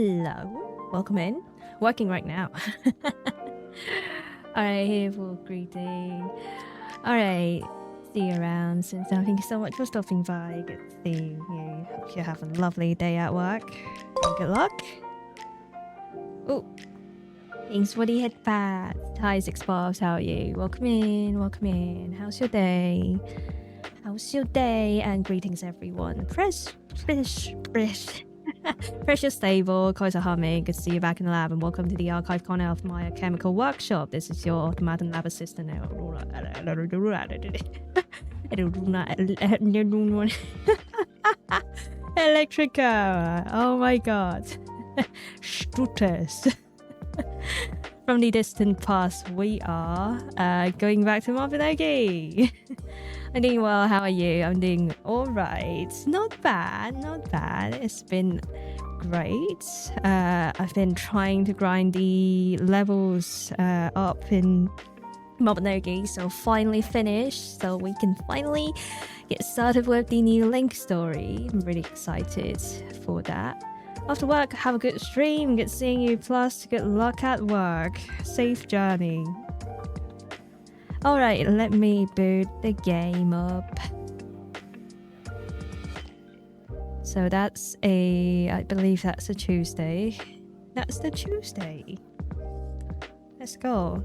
Hello, welcome in. Working right now. Alright, here for greeting. Alright, see you around. So thank you so much for stopping by. Good to see you. Hope you have a lovely day at work. And good luck. Oh, thanks for the head pat. Hi, Six Bobs, how are you? Welcome in, welcome in. How's your day? How's your day? And greetings, everyone. Precious stable, close to humming. Good to see you back in the lab, and welcome to the archive corner of my chemical workshop. This is your automated lab assistant, Electrica. Oh my god. Stutters. From the distant past, we are going back to Mabinogi. I'm doing well. How are you? I'm doing all right. Not bad, not bad. It's been great. I've been trying to grind the levels up in Mabinogi, so finally finished. So we can finally get started with the new Link story. I'm really excited for that. After work, have a good stream. Good seeing you. Plus, good luck at work. Safe journey. Alright, let me boot the game up. So that's I believe that's a Tuesday. That's the Tuesday. Let's go.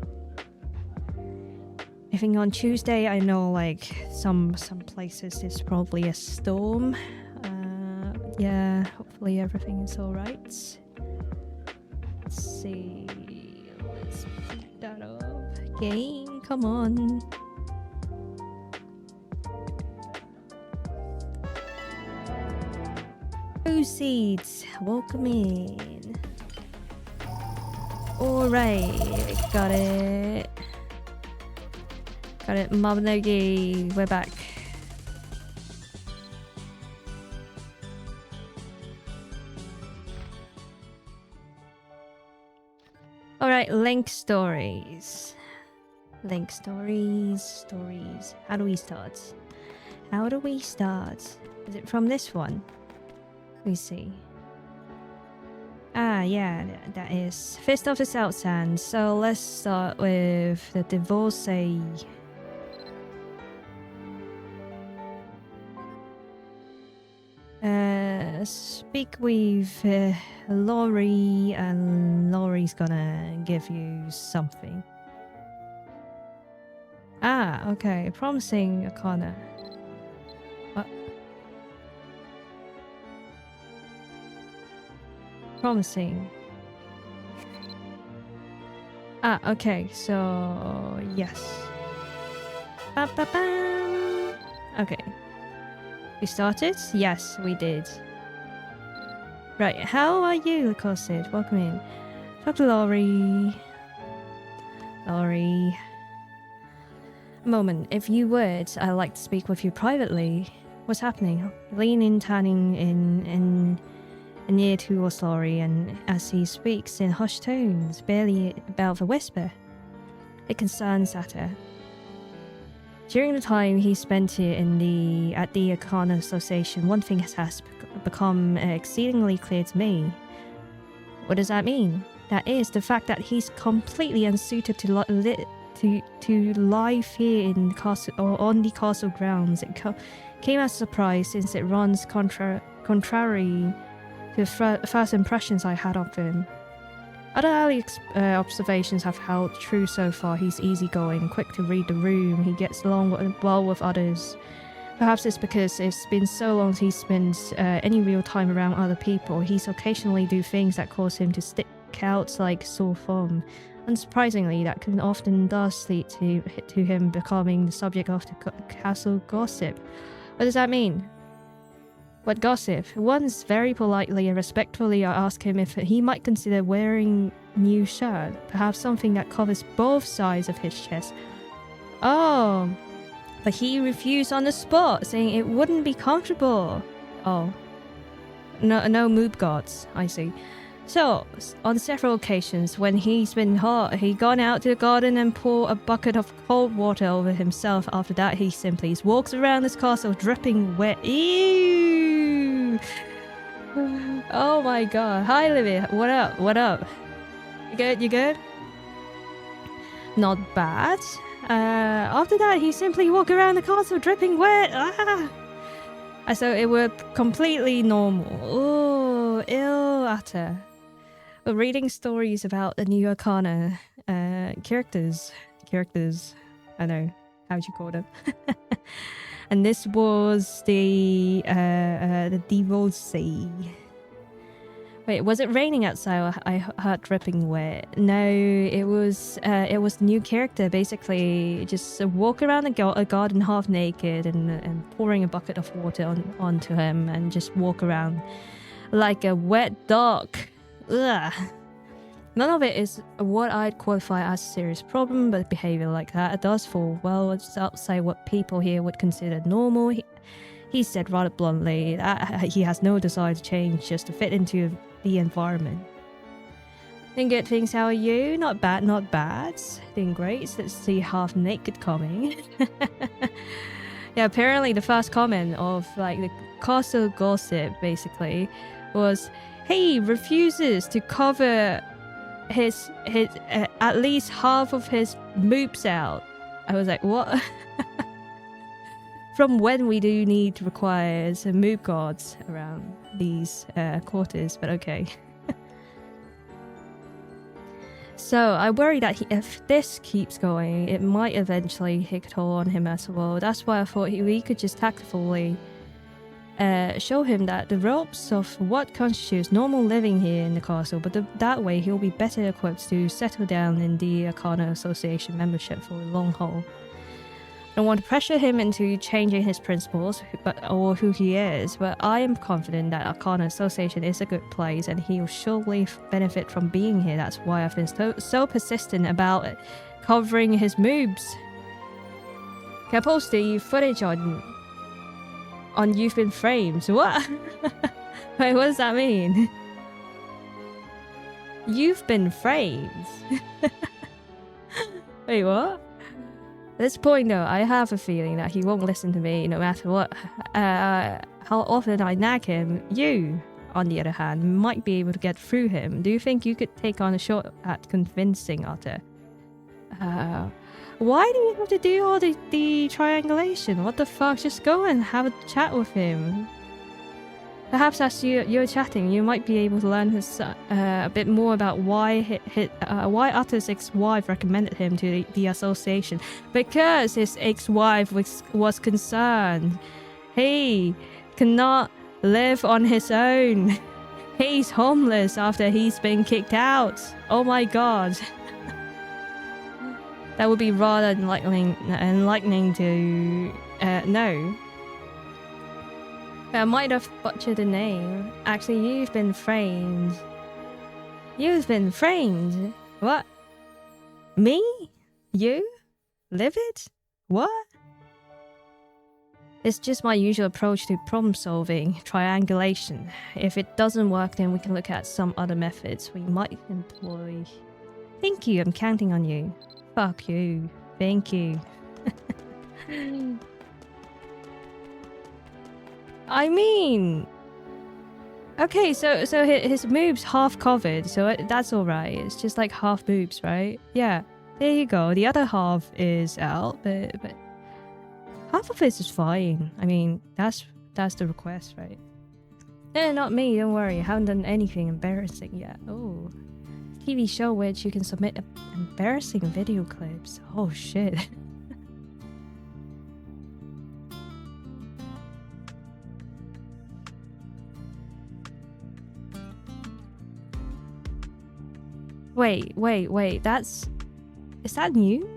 I think on Tuesday, I know like some places is probably a storm. Yeah, hopefully everything is alright. Let's see. Let's pick that up. Game, come on. Proceeds, welcome in. Alright, got it. Got it, Mabinogi, we're back. Alright, Link stories. Link stories. How do we start? How do we start? Is it from this one? Let me see. Ah, yeah, that is Fist of the South Sand. So let's start with the divorcee. Speak with Laurie, and Laurie's gonna give you something. Ah, okay. Promising Arcana. What? Promising. Ah, okay. So, yes. Ba-ba-bam. Okay. We started? Yes, we did. Right, how are you, Lacoste? Welcome in. Talk to Laurie. Laurie. A moment, if you would, I'd like to speak with you privately. What's happening? Lean in, turning in near towards Laurie, and as he speaks in hushed tones, barely above a whisper. It concerns Ater. During the time he spent here at the Arcana Association, one thing has become exceedingly clear to me. What does that mean? That is the fact that he's completely unsuited to life here in the castle or on the castle grounds. It came as a surprise since it runs contrary to the first impressions I had of him. Other early observations have held true so far. He's easygoing, quick to read the room, he gets along well with others. Perhaps it's because it's been so long he spends any real time around other people. He's occasionally do things that cause him to stick out like sore thumb. Unsurprisingly, that can often does lead to him becoming the subject of the castle gossip. What does that mean? What gossip? Once, very politely and respectfully, I asked him if he might consider wearing new shirt, perhaps something that covers both sides of his chest. Oh, but he refused on the spot, saying it wouldn't be comfortable. Oh, no mood gods, I see. So, on several occasions, when he's been hot, he gone out to the garden and poured a bucket of cold water over himself. After that, he simply walks around his castle dripping wet. Ew! Oh my god. Hi, Livy. What up? What up? You good? You good? Not bad. After that, he simply walked around the castle dripping wet. Ah! So it was completely normal. Oh, ill Ater. We're reading stories about the new Arcana characters. I know. How'd you call them? And this was the Devil's Sea. Wait, was it raining outside? I heard dripping wet. No, it was new character basically. Just walk around a garden half naked and pouring a bucket of water onto him and just walk around like a wet dog. Ugh. None of it is what I'd qualify as a serious problem, but behavior like that it does fall well outside what people here would consider normal. He said rather bluntly that he has no desire to change, just to fit into the environment. Doing good things, how are you? Not bad, not bad. Doing great. So let's see half naked coming. Yeah, apparently the first comment of like the castle gossip basically was, hey, refuses to cover his at least half of his moobs out. I was like, what? From when we do need to require some moob guards around these quarters, but okay. So I worry that if this keeps going, it might eventually take a toll on him as well. That's why I thought we could just tactfully show him that the ropes of what constitutes normal living here in the castle, but that way he'll be better equipped to settle down in the Arcana Association membership for the long haul. I don't want to pressure him into changing his principles or who he is, but I am confident that Arcana Association is a good place and he'll surely benefit from being here. That's why I've been so persistent about covering his moobs. Can I post the footage on You've Been Framed? What? Wait, what does that mean? You've been framed? Wait, what? At this point though, I have a feeling that he won't listen to me no matter what. How often I nag him. You, on the other hand, might be able to get through him. Do you think you could take on a shot at convincing Ater? Why do you have to do all the triangulation? What the fuck? Just go and have a chat with him. Perhaps as you're chatting, you might be able to learn a bit more about why Ater's ex-wife recommended him to the association. Because his ex-wife was concerned. He cannot live on his own. He's homeless after he's been kicked out. Oh my god. That would be rather enlightening to know. I might have butchered the name. Actually, you've been framed. You've been framed? What? Me? You? Livid? What? It's just my usual approach to problem solving, triangulation. If it doesn't work, then we can look at some other methods we might employ. Thank you, I'm counting on you. Fuck you. Thank you. I mean, okay, so his moob's half covered, so that's all right. It's just like half boobs, right? Yeah, there you go. The other half is out, but half of it is fine. I mean, that's the request, right? Not me. Don't worry. I haven't done anything embarrassing yet. Oh, TV show which you can submit embarrassing video clips. Oh shit. Wait, is that new?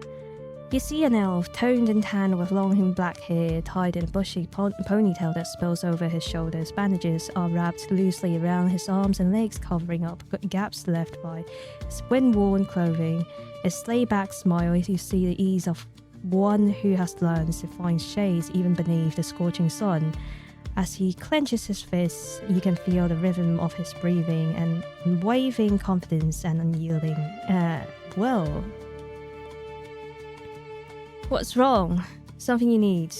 You see an elf, toned and tan with long black hair tied in a bushy ponytail that spills over his shoulders. Bandages are wrapped loosely around his arms and legs, covering up gaps left by his wind-worn clothing. A slayback smile as you see the ease of one who has learned to find shades even beneath the scorching sun. As he clenches his fists, you can feel the rhythm of his breathing and unwavering confidence and unyielding will. What's wrong? Something you need?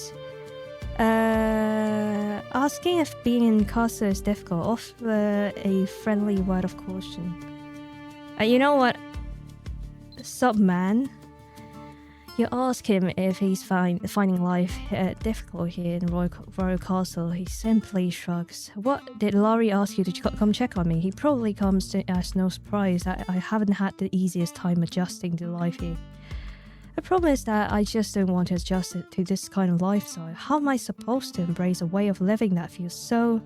Asking if being in castle is difficult. Offer a friendly word of caution. You know what? Sup, man? You ask him if he's finding life difficult here in Royal Castle. He simply shrugs. What, did Laurie ask you to come check on me? He probably comes as no surprise that I haven't had the easiest time adjusting to life here. The problem is that I just don't want to adjust it to this kind of lifestyle. How am I supposed to embrace a way of living that feels so...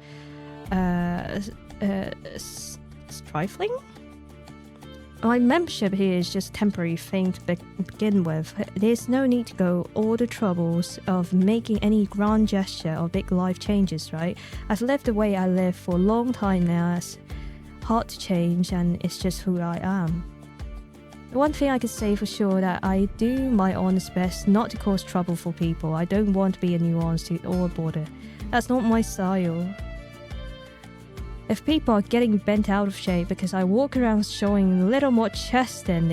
trifling? My membership here is just a temporary thing to begin with. There's no need to go all the troubles of making any grand gesture or big life changes, right? I've lived the way I live for a long time now. It's hard to change and it's just who I am. The one thing I can say for sure that I do my honest best not to cause trouble for people. I don't want to be a nuance or a border. That's not my style. If people are getting bent out of shape because I walk around showing a little more chest than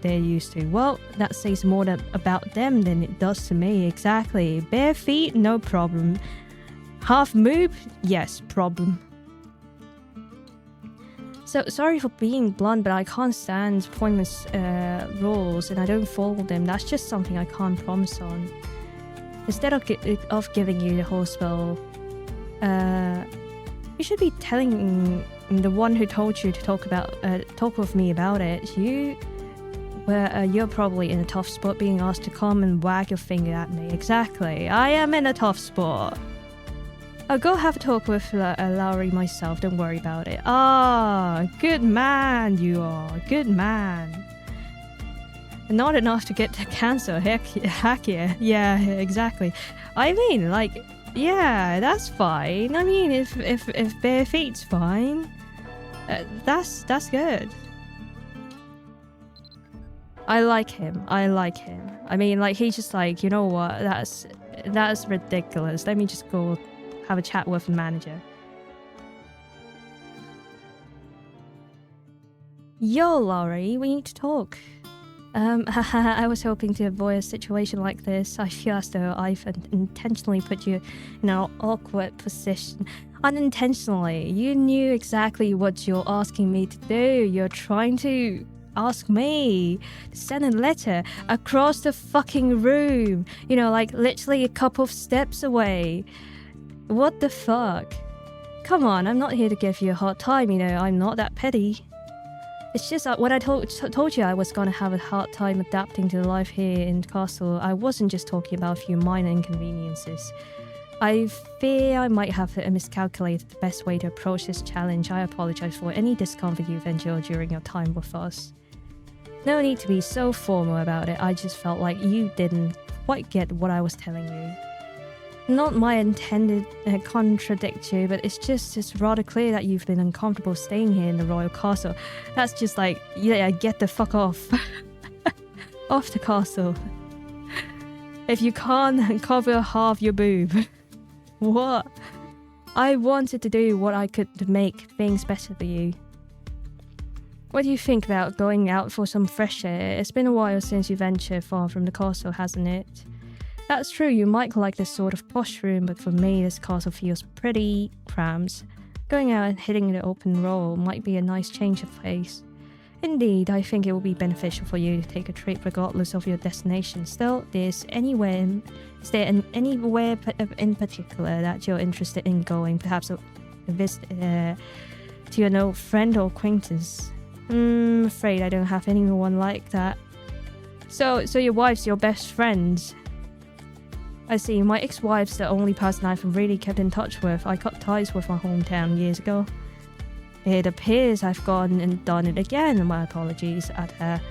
they're used to, well, that says more about them than it does to me. Exactly. Bare feet, no problem. Half moob? Yes, problem. So, sorry for being blunt, but I can't stand pointless rules and I don't follow them. That's just something I can't promise on. Instead of giving you the whole spell, you should be telling the one who told you to talk with me about it. You're probably in a tough spot being asked to come and wag your finger at me. Exactly. I am in a tough spot. I'll go have a talk with Laurie myself. Don't worry about it. Ah, good man you are. Good man. Not enough to get to cancer. Heck yeah. Yeah, exactly. I mean, like... Yeah, that's fine. I mean, if bare feet's fine, that's good. I like him. I mean, like, he's just like, you know what? That's ridiculous. Let me just go have a chat with the manager. Yo, Laurie, we need to talk. I was hoping to avoid a situation like this. I feel as though I've intentionally put you in an awkward position. Unintentionally. You knew exactly what you're asking me to do. You're trying to ask me to send a letter across the fucking room. You know, like literally a couple of steps away. What the fuck? Come on, I'm not here to give you a hard time, you know, I'm not that petty. It's just that when I told you I was gonna have a hard time adapting to life here in Castle, I wasn't just talking about a few minor inconveniences. I fear I might have miscalculated the best way to approach this challenge. I apologize for any discomfort you've endured during your time with us. No need to be so formal about it, I just felt like you didn't quite get what I was telling you. Not my intended contradict you, but it's rather clear that you've been uncomfortable staying here in the Royal Castle. That's just like, yeah, get the fuck off. Off the castle. If you can't cover half your boob. What? I wanted to do what I could to make things better for you. What do you think about going out for some fresh air? It's been a while since you ventured far from the castle, hasn't it? That's true, you might like this sort of posh room, but for me this castle feels pretty cramped. Going out and hitting the open road might be a nice change of pace. Indeed, I think it will be beneficial for you to take a trip regardless of your destination. Still, is there anywhere in particular that you're interested in going? Perhaps a visit to an old friend or acquaintance? I'm afraid I don't have anyone like that. So your wife's your best friend? I see, my ex-wife's the only person I've really kept in touch with. I cut ties with my hometown years ago. It appears I've gone and done it again. My apologies, Ater.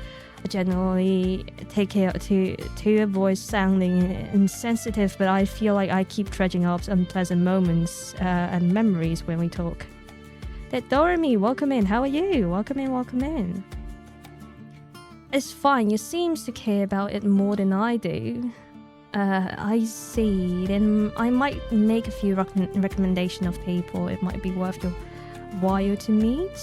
I generally take care to avoid sounding insensitive, but I feel like I keep dredging up unpleasant moments and memories when we talk. Doremi, welcome in. How are you? Welcome in. It's fine. You seem to care about it more than I do. I see. Then I might make a few recommendation of people it might be worth your while to meet.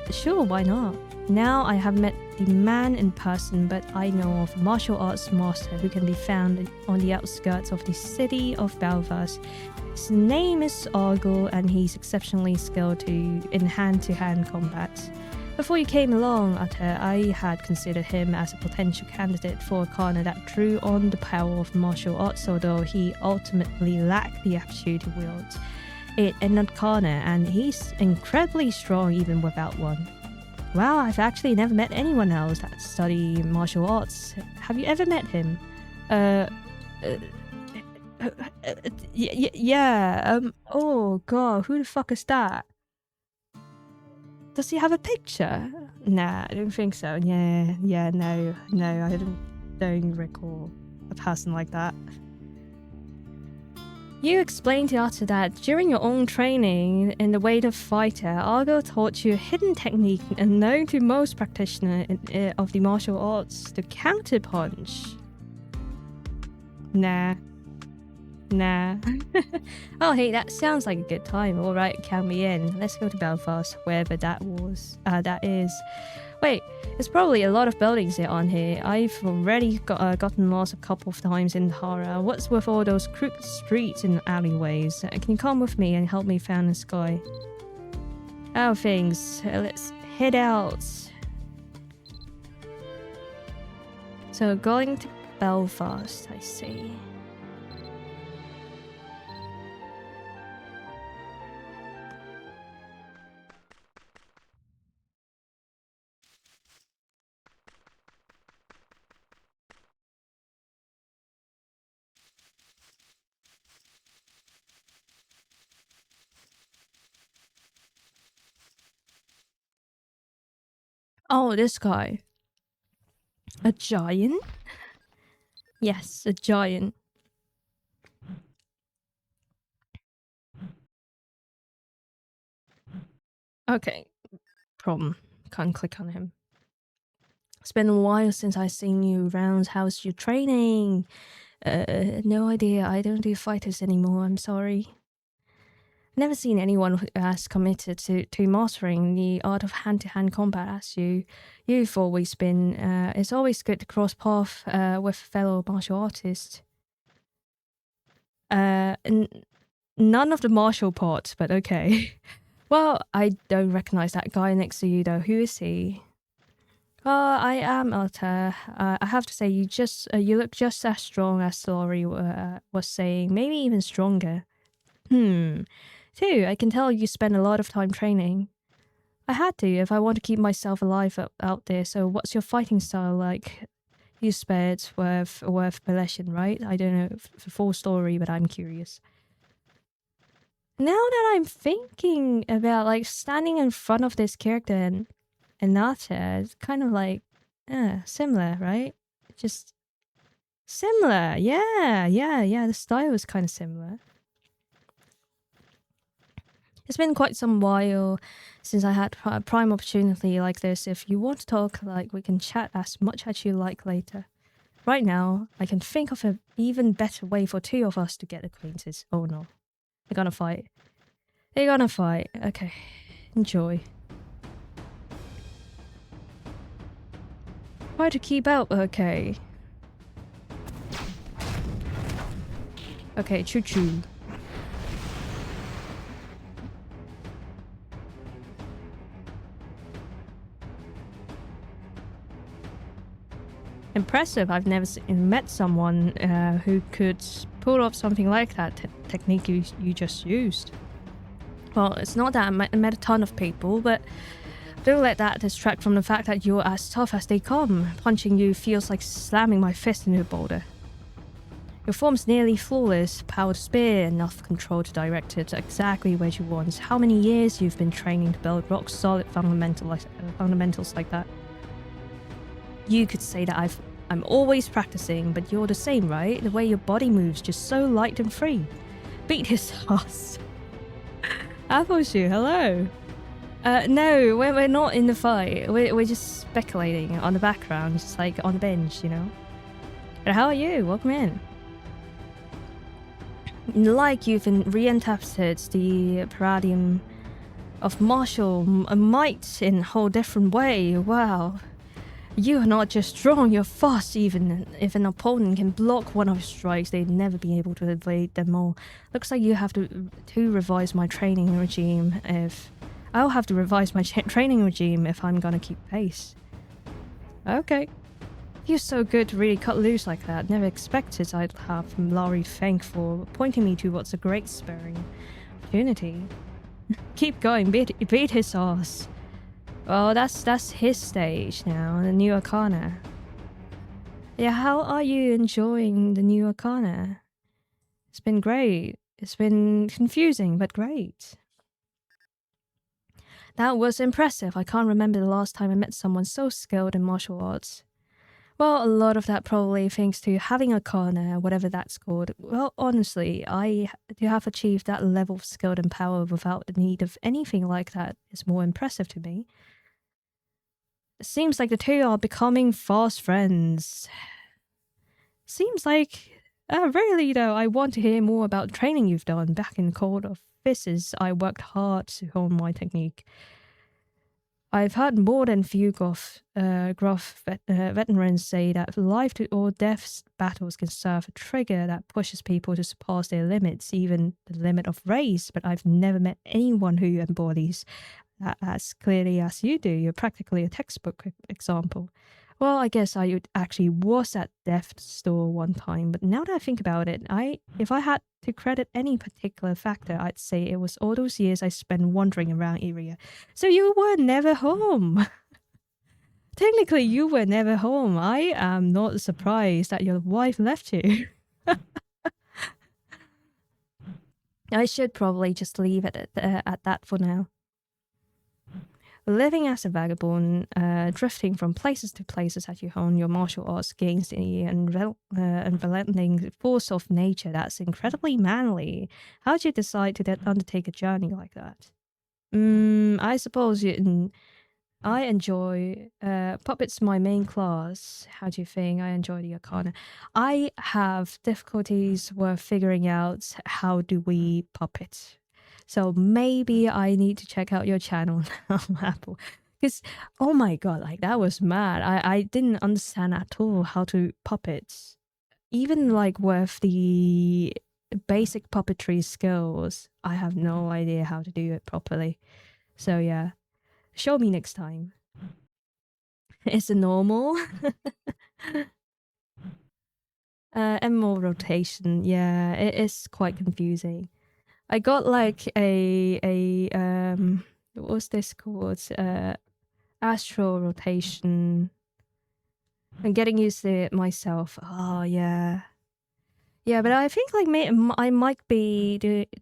Sure, why not? Now I have met the man in person, but I know of a martial arts master who can be found on the outskirts of the city of Belfast. His name is Argyle, and he's exceptionally skilled in hand-to-hand combat. Before you came along, Ater, I had considered him as a potential candidate for a corner that drew on the power of martial arts, although he ultimately lacked the aptitude to wield it in that corner, and he's incredibly strong even without one. Well, I've actually never met anyone else that study martial arts. Have you ever met him? Yeah, oh god, who the fuck is that? Does he have a picture? Nah, I don't think so. No, I don't recall a person like that. You explained to Ater that during your own training in the way of fighter, Argo taught you a hidden technique unknown to most practitioners of the martial arts, the counterpunch. Nah. Oh, hey, that sounds like a good time. All right, count me in. Let's go to Belfast, wherever that is. Wait, there's probably a lot of buildings on here. I've already gotten lost a couple of times in horror. What's with all those crooked streets and alleyways? Can you come with me and help me find the sky? Oh, thanks. Let's head out. So, going to Belfast, I see. Oh, this guy. A giant? Yes, a giant. Okay. Problem. Can't click on him. It's been a while since I've seen you around. How's your training? No idea. I don't do fighters anymore. I'm sorry. Never seen anyone who has committed to mastering the art of hand-to-hand combat as you. You've always been. It's always good to cross paths with fellow martial artists. None of the martial parts, but okay. Well, I don't recognize that guy next to you though. Who is he? I am Ater. I have to say, you look just as strong as Laurie was saying. Maybe even stronger. Too, I can tell you spend a lot of time training. I had to if I want to keep myself alive out there. So what's your fighting style like? You spared worth possession, right? I don't know the full story, but I'm curious. Now that I'm thinking about like standing in front of this character and Ater, it's kind of like similar, right? Just similar. Yeah. The style is kind of similar. It's been quite some while since I had a prime opportunity like this. If you want to talk, like, we can chat as much as you like later. Right now, I can think of an even better way for two of us to get acquainted. Oh no. They're gonna fight. Okay. Enjoy. Try to keep up, okay. Okay, choo-choo. Impressive. I've never met someone who could pull off something like that technique you just used. Well, it's not that I met a ton of people, but don't let that distract from the fact that you're as tough as they come. Punching you feels like slamming my fist into a boulder. Your form's nearly flawless, powered spear, enough control to direct it exactly where you want. How many years you've been training to build rock-solid fundamentals like that? You could say that I'm always practicing, but you're the same, right? The way your body moves, just so light and free. Beat his ass. Appleshoe, hello. No, we're not in the fight. We're just speculating on the background, just like on the bench, you know. But how are you? Welcome in. Like you've re-interpreted the paradigm of martial might in a whole different way. Wow. You are not just strong, you're fast. Even if an opponent can block one of your strikes, they'd never be able to evade them all. Looks like you have to revise my training regime if... I'll have to revise my training regime if I'm gonna keep pace. Okay. You're so good to really cut loose like that. Never expected I'd have Laurie thank for pointing me towards a great sparring opportunity. Keep going, beat his ass. Well, that's his stage now, the new Arcana. Yeah, how are you enjoying the new Arcana? It's been great. It's been confusing, but great. That was impressive. I can't remember the last time I met someone so skilled in martial arts. Well, a lot of that probably thanks to having Arcana, whatever that's called. Well, honestly, to have achieved that level of skill and power without the need of anything like that is more impressive to me. It seems like the two are becoming fast friends. Seems like... really though, I want to hear more about the training you've done. Back in Cold of Fists, I worked hard to hone my technique. I've heard more than few veterans say that life to or death battles can serve a trigger that pushes people to surpass their limits, even the limit of race, but I've never met anyone who embodies that as clearly as you do. You're practically a textbook example. Well, I guess I actually was at Death Store one time, but now that I think about it, if I had to credit any particular factor, I'd say it was all those years I spent wandering around area. So you were never home. Technically, you were never home. I am not surprised that your wife left you. I should probably just leave it at that for now. Living as a vagabond, drifting from places to places as you hone your martial arts against the unrelenting force of nature, that's incredibly manly. How'd you decide to undertake a journey like that? I suppose I enjoy... puppet's my main class. How do you think? I enjoy the Arcana. I have difficulties with figuring out how do we puppet. So maybe I need to check out your channel now, Apple. Because, oh my god, like that was mad. I didn't understand at all how to puppet. Even like with the basic puppetry skills, I have no idea how to do it properly. So yeah, show me next time. Is it normal? Emerald rotation, yeah, it is quite confusing. I got like what's this called? Astral rotation. I'm getting used to it myself. Oh yeah. Yeah, but I think like I might be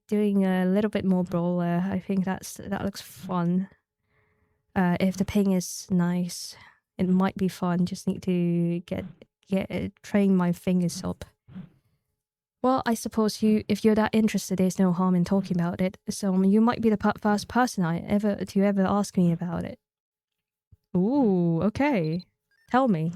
doing a little bit more Brawler. I think that looks fun. If the ping is nice, it might be fun. Just need to train my fingers up. Well, I suppose if you're that interested, there's no harm in talking about it. So you might be the first person to ever ask me about it. Ooh, okay. Tell me.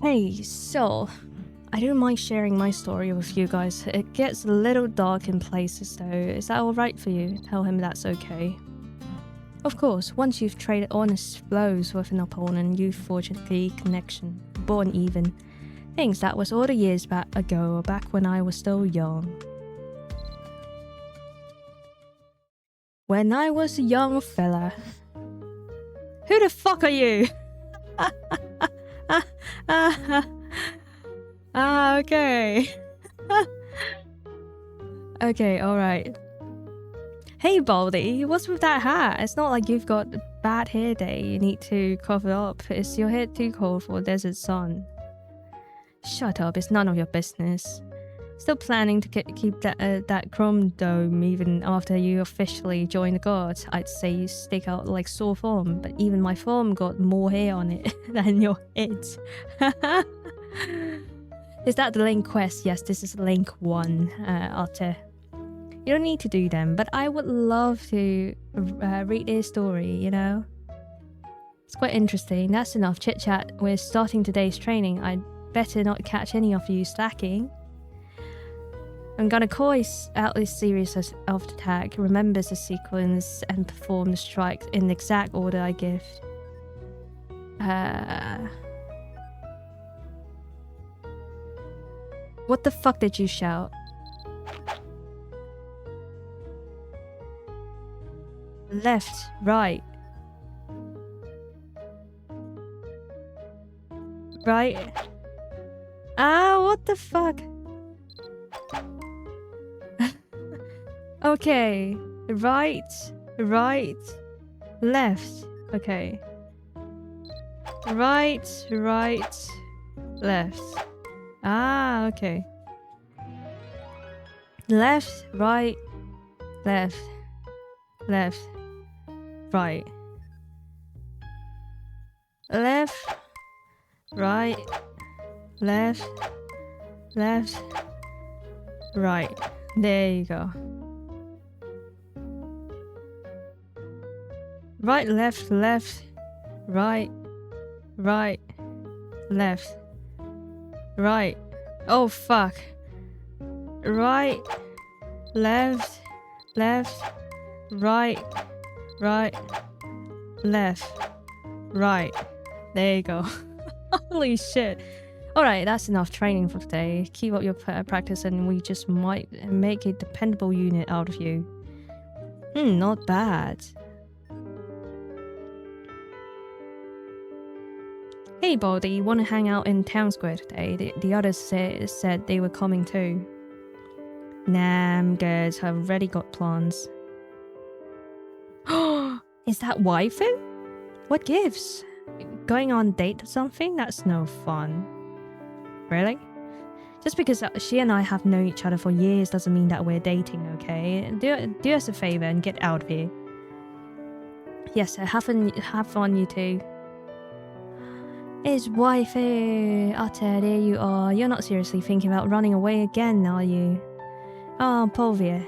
Hey, so... I don't mind sharing my story with you guys. It gets a little dark in places though. Is that alright for you? Tell him that's okay. Of course, once you've traded honest blows with an opponent, you forge a key connection. Born even. Things that was all the years back ago, back when I was still young. When I was a young fella. Who the fuck are you? Okay. Okay, alright. Hey Baldy, what's with that hat? It's not like you've got a bad hair day you need to cover up. Is your hair too cold for desert sun? Shut up, it's none of your business. Still planning to keep that chrome dome even after you officially join the guard. I'd say you stick out like sore thumb, but even my thumb got more hair on it than your head. Is that the link quest? Yes, this is link 1, Ater. You don't need to do them, but I would love to read their story, you know? It's quite interesting. That's enough chit-chat. We're starting today's training. I'd better not catch any of you slacking. I'm gonna call out this series of attack, remembers the sequence, and perform the strike in the exact order I give. What the fuck did you shout? Left, right. Right. Ah, what the fuck? Okay. Right, left. Okay. Right, left. Ah, okay. Left, right, right. Left, right, left, right. There you go. Right, left, right, left, right. Oh fuck. Right, left, right, left, right. There you go. Holy shit. Alright, that's enough training for today. Keep up your practice and we just might make a dependable unit out of you. Not bad. Hey Baldy, wanna hang out in town square today? The others said they were coming too. Nah, I'm good. I've already got plans. Is that waifu? What gives? Going on a date or something? That's no fun. Really? Just because she and I have known each other for years doesn't mean that we're dating, okay? Do us a favor and get out of here. Yes, have fun you two. It's waifu. Ater, there you are. You're not seriously thinking about running away again, are you? Oh, Pluvia.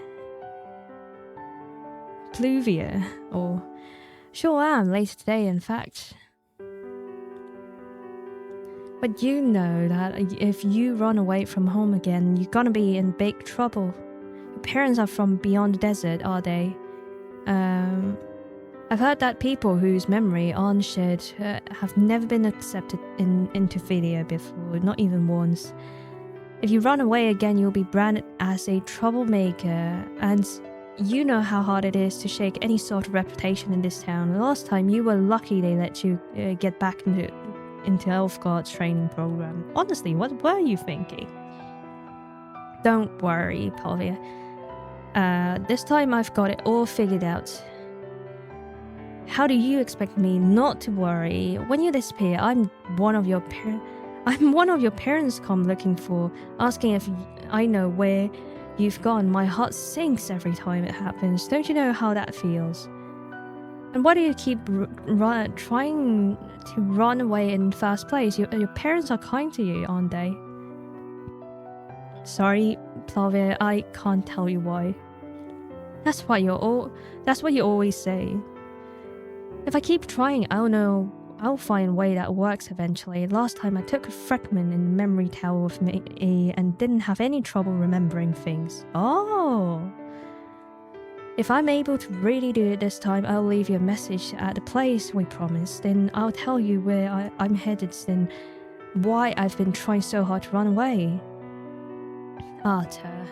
Or... Sure am, later today in fact. But you know that if you run away from home again, you're gonna be in big trouble. Your parents are from beyond the desert, are they? I've heard that people whose memory aren't shared have never been accepted into Philia before, not even once. If you run away again, you'll be branded as a troublemaker, and you know how hard it is to shake any sort of reputation in this town. Last time, you were lucky they let you get back into Elfguard's training program. Honestly, what were you thinking? Don't worry, Pluvia. This time I've got it all figured out. How do you expect me not to worry? When you disappear, I'm one of your parents come looking for, asking if I know where you've gone. My heart sinks every time it happens. Don't you know how that feels? And why do you keep trying to run away in the first place? Your parents are kind to you, aren't they? Sorry, Pluvia, I can't tell you why. That's what you always say. If I keep trying, I'll find a way that works eventually. Last time I took a fragment in the memory tower with me and didn't have any trouble remembering things. Oh! If I'm able to really do it this time, I'll leave you a message at the place we promised. Then I'll tell you where I'm headed and why I've been trying so hard to run away. Ater.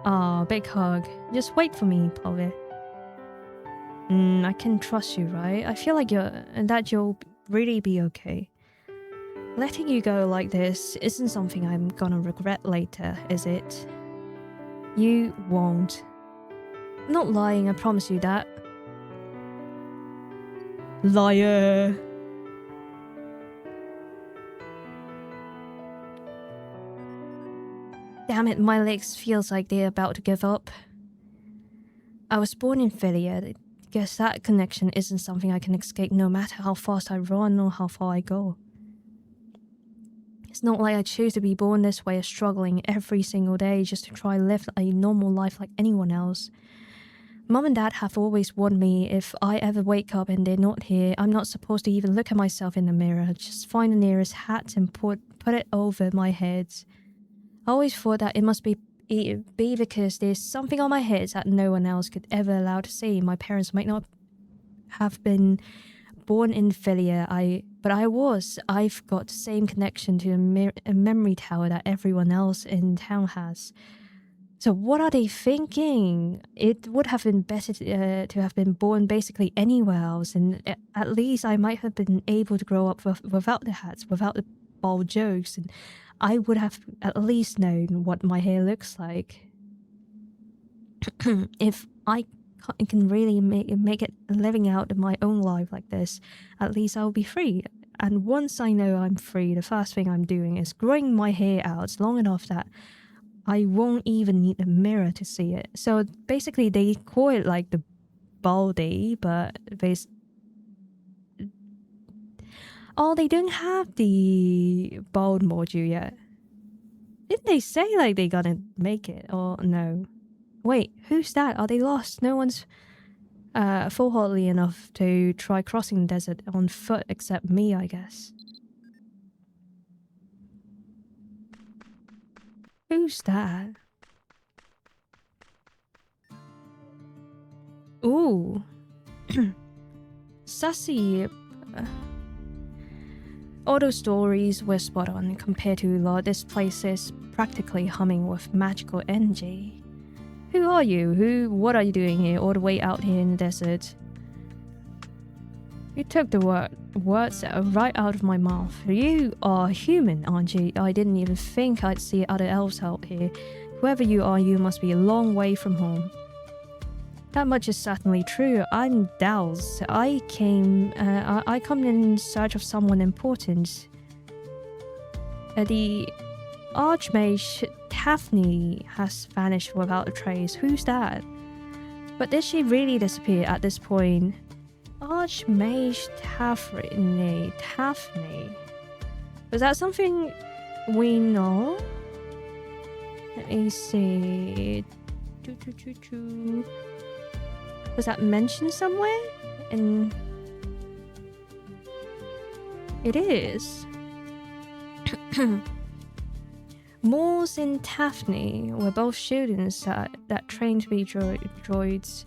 Ah, big hug. Just wait for me, Pluvia. I can trust you, right? I feel like you'll really be okay. Letting you go like this isn't something I'm gonna regret later, is it? You won't. I'm not lying, I promise you that. Liar! Damn it, my legs feels like they're about to give up. I was born in Philia. Guess that connection isn't something I can escape no matter how fast I run or how far I go. It's not like I choose to be born this way, struggling every single day just to try live a normal life like anyone else. Mum and Dad have always warned me if I ever wake up and they're not here, I'm not supposed to even look at myself in the mirror. Just find the nearest hat and put it over my head. I always thought that it must be because there's something on my head that no one else could ever allow to see. My parents might not have been born in failure, but I was. I've got the same connection to a memory tower that everyone else in town has. So what are they thinking? It would have been better to have been born basically anywhere else, and at least I might have been able to grow up without the hats, without the bald jokes, and I would have at least known what my hair looks like. If I can really make it living out my own life like this, at least I'll be free. And once I know I'm free, the first thing I'm doing is growing my hair out long enough that I won't even need a mirror to see it. So basically they call it like the baldy, but they don't have the bald module yet. Didn't they say like they gonna make it or no? Wait, who's that? Are they lost? No one's foolhardy enough to try crossing the desert on foot except me, I guess. Who's that? Ooh. Sassy. All those stories were spot on compared to this place is practically humming with magical energy. Who are you? What are you doing here all the way out here in the desert? You took the words right out of my mouth. You are human, aren't you? I didn't even think I'd see other elves out here. Whoever you are, you must be a long way from home. That much is certainly true. I'm Dals. I come in search of someone important. The Archmage Daphne has vanished without a trace. Who's that? But did she really disappear at this point? Archmage Daphne. Was that something we know? Let me see. Was that mentioned somewhere? And it is. Moors and Daphne were both students that trained to be droids.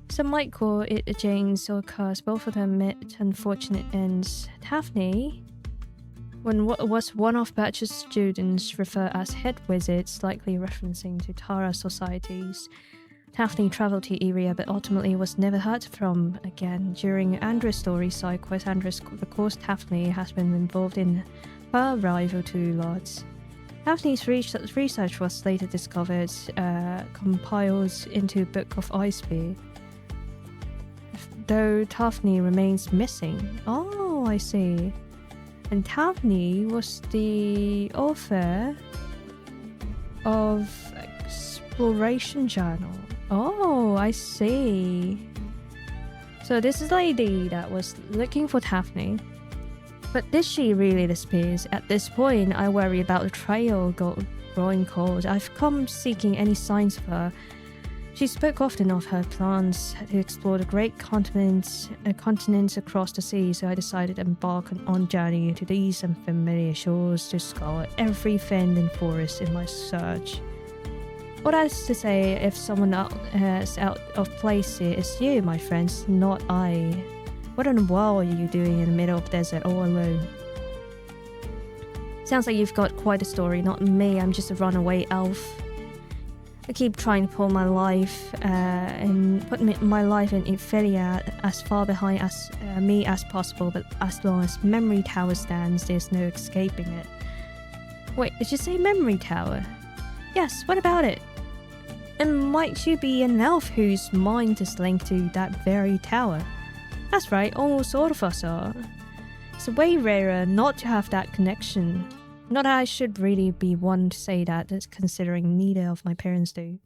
Some might call it a jinx or a curse. Both of them met unfortunate ends. Daphne was one of Batch's students referred as head wizards, likely referencing to Tara societies. Daphne travelled to Iria but ultimately was never heard from again. During Andra's story side quest, Andra recalls Daphne has been involved in her arrival to Lords. Daphne's research was later discovered, compiled into Book of Icebeard. Though Daphne remains missing. Oh, I see. And Daphne was the author of Exploration Journal. Oh, I see. So this is the lady that was looking for Daphne. But did she really disappear? At this point, I worry about the trail growing cold. I've come seeking any signs of her. She spoke often of her plans to explore the great continents across the sea, so I decided to embark on a journey to these unfamiliar shores to scour every fen and forest in my search. What else to say, if someone else out of place here is you, my friends, not I. What in the world are you doing in the middle of the desert all alone? Sounds like you've got quite a story, not me, I'm just a runaway elf. I keep trying to pull my life and put my life in failure as far behind as me as possible, but as long as Memory Tower stands, there's no escaping it. Wait, did you say Memory Tower? Yes, what about it? And might you be an elf whose mind is linked to that very tower? That's right, almost all of us are. It's way rarer not to have that connection. Not that I should really be one to say that, considering neither of my parents do.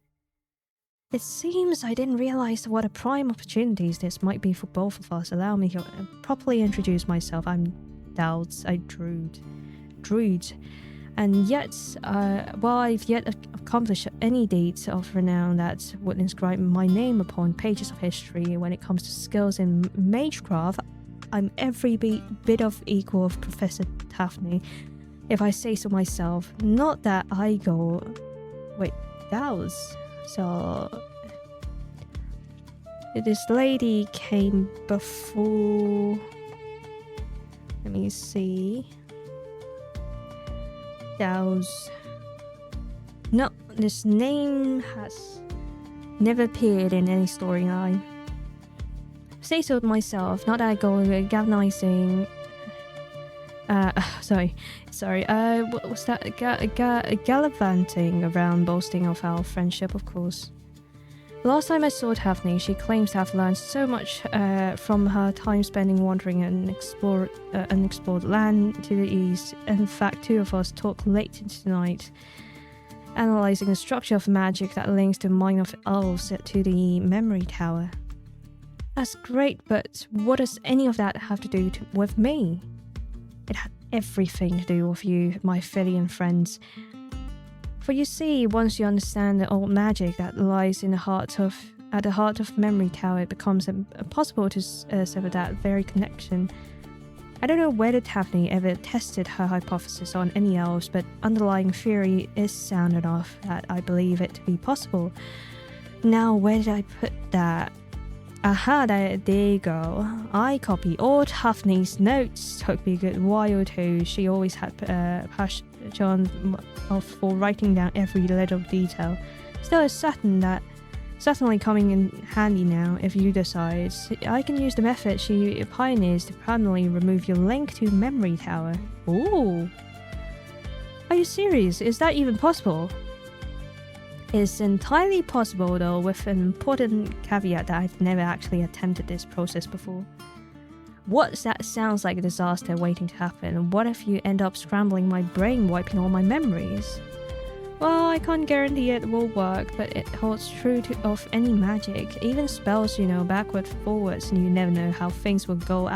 It seems I didn't realize what a prime opportunities this might be for both of us. Allow me to properly introduce myself. I'm Doubts, a druid. druid. And yet, while I've yet accomplished any deeds of renown that would inscribe my name upon pages of history when it comes to skills in magecraft, I'm every bit of equal of Professor Daphne, if I say so myself. Not that I go... Wait, Gauss. So... This lady came before... Let me see... Gauss. No, this name has never appeared in any storyline. Say so myself, not that I go galvanizing. Sorry. What was that? Gallivanting around boasting of our friendship, of course. Last time I saw Daphne, she claims to have learned so much from her time spending wandering an unexplored land to the east. In fact, two of us talked late into the night, analysing the structure of magic that links the mind of elves to the memory tower. That's great, but what does any of that have to do with me? It had everything to do with you, my Phillian friends. For you see, once you understand the old magic that lies in the heart of Memory Tower, it becomes impossible to sever that very connection. I don't know whether Daphne ever tested her hypothesis on any elves, but underlying theory is sound enough that I believe it to be possible. Now, where did I put that? Aha, there you go. I copy all Daphne's notes. Took me a good while too. She always had passion for writing down every little detail. Still, it's certainly coming in handy now if you decide. I can use the method she pioneers to permanently remove your link to Memory Tower. Ooh. Are you serious? Is that even possible? It's entirely possible though, with an important caveat that I've never actually attempted this process before. What that sounds like a disaster waiting to happen. What if you end up scrambling my brain, wiping all my memories? Well, I can't guarantee it will work, but it holds true of any magic. Even spells, backwards, forwards, and you never know how things will go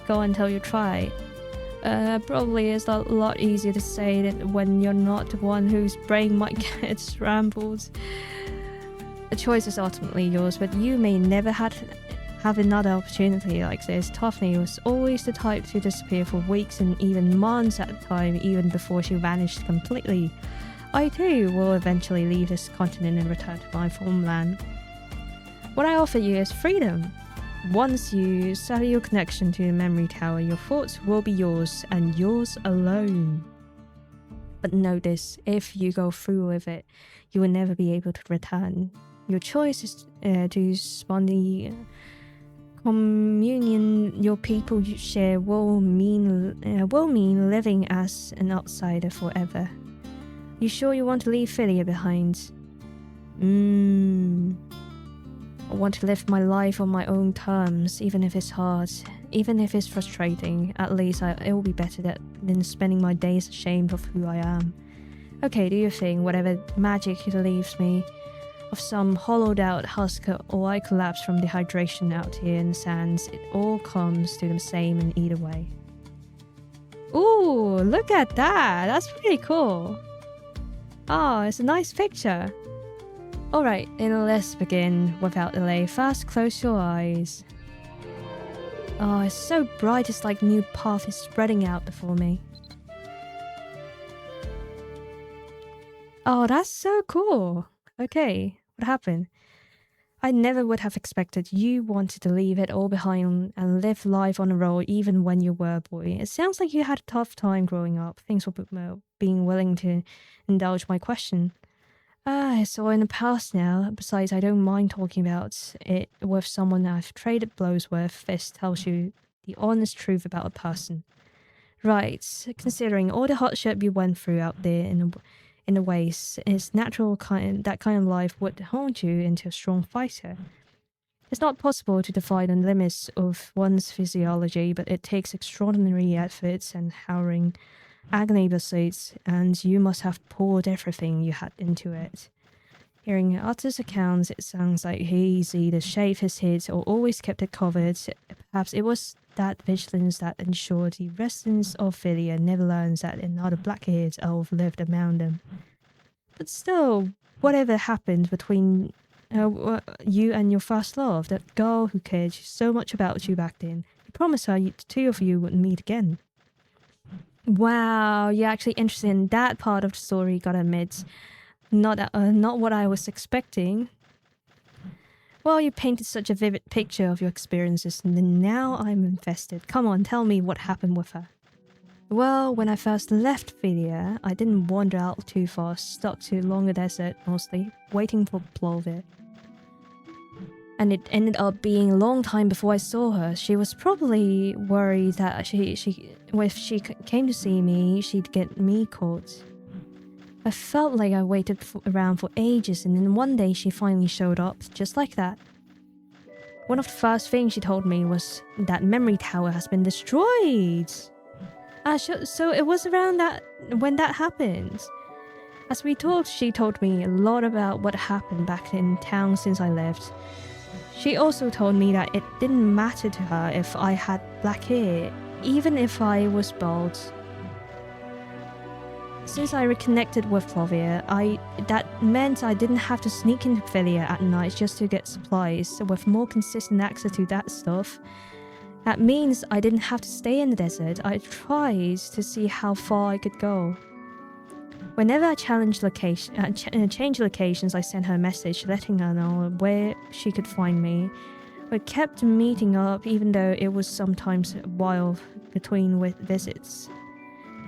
until you try. Probably is a lot easier to say that when you're not the one whose brain might get scrambled. The choice is ultimately yours, but you may never have another opportunity like this. Daphne was always the type to disappear for weeks and even months at a time, even before she vanished completely. I too will eventually leave this continent and return to my homeland. What I offer you is freedom. Once you sever your connection to the Memory Tower, your thoughts will be yours and yours alone. But know this, if you go through with it, you will never be able to return. Your choice is to spawn the communion your people you share will mean living as an outsider forever. You sure you want to leave Philia behind? I want to live my life on my own terms, even if it's hard, even if it's frustrating. At least it will be better than spending my days ashamed of who I am. Okay, do your thing, whatever magic leaves me of some hollowed out husk, or I collapse from dehydration out here in the sands. It all comes to the same in either way. Ooh, look at that! That's pretty cool. Oh, it's a nice picture. Alright, and let's begin without delay. First, close your eyes. Oh, it's so bright, it's like a new path is spreading out before me. Oh, that's so cool. Okay, what happened? I never would have expected you wanted to leave it all behind and live life on a roll even when you were a boy. It sounds like you had a tough time growing up. Thanks for being willing to indulge my question. It's all in the past now. Besides, I don't mind talking about it with someone I've traded blows with. This tells you the honest truth about a person. Right, considering all the hardship you went through out there in the waste, it's natural that kind of life would hone you into a strong fighter. It's not possible to define the limits of one's physiology, but it takes extraordinary efforts and harrowing agony pursuits, and you must have poured everything you had into it. Hearing Ater's accounts, it sounds like he's either shaved his head or always kept it covered. Perhaps it was that vigilance that ensured the residents of Philia never learns that another black-haired elf lived among them. But still, whatever happened between you and your first love, that girl who cared so much about you back then, you promised her the two of you would meet again. Wow, you're actually interested in that part of the story, gotta admit. Not what I was expecting. Well, you painted such a vivid picture of your experiences, and now I'm invested. Come on, tell me what happened with her. Well, when I first left Philia, I didn't wander out too far, stuck to along the desert mostly, waiting for Brawler. And it ended up being a long time before I saw her. She was probably worried that if she came to see me, she'd get me caught. I felt like I waited around for ages, and then one day she finally showed up, just like that. One of the first things she told me was that memory tower has been destroyed. So it was around that when that happened. As we talked, she told me a lot about what happened back in town since I left. She also told me that it didn't matter to her if I had black hair, even if I was bald. Since I reconnected with Brawler, that meant I didn't have to sneak into Philia at night just to get supplies, with more consistent access to that stuff. That means I didn't have to stay in the desert. I tried to see how far I could go. Whenever I changed locations, I sent her a message letting her know where she could find me. We kept meeting up even though it was sometimes a while between visits.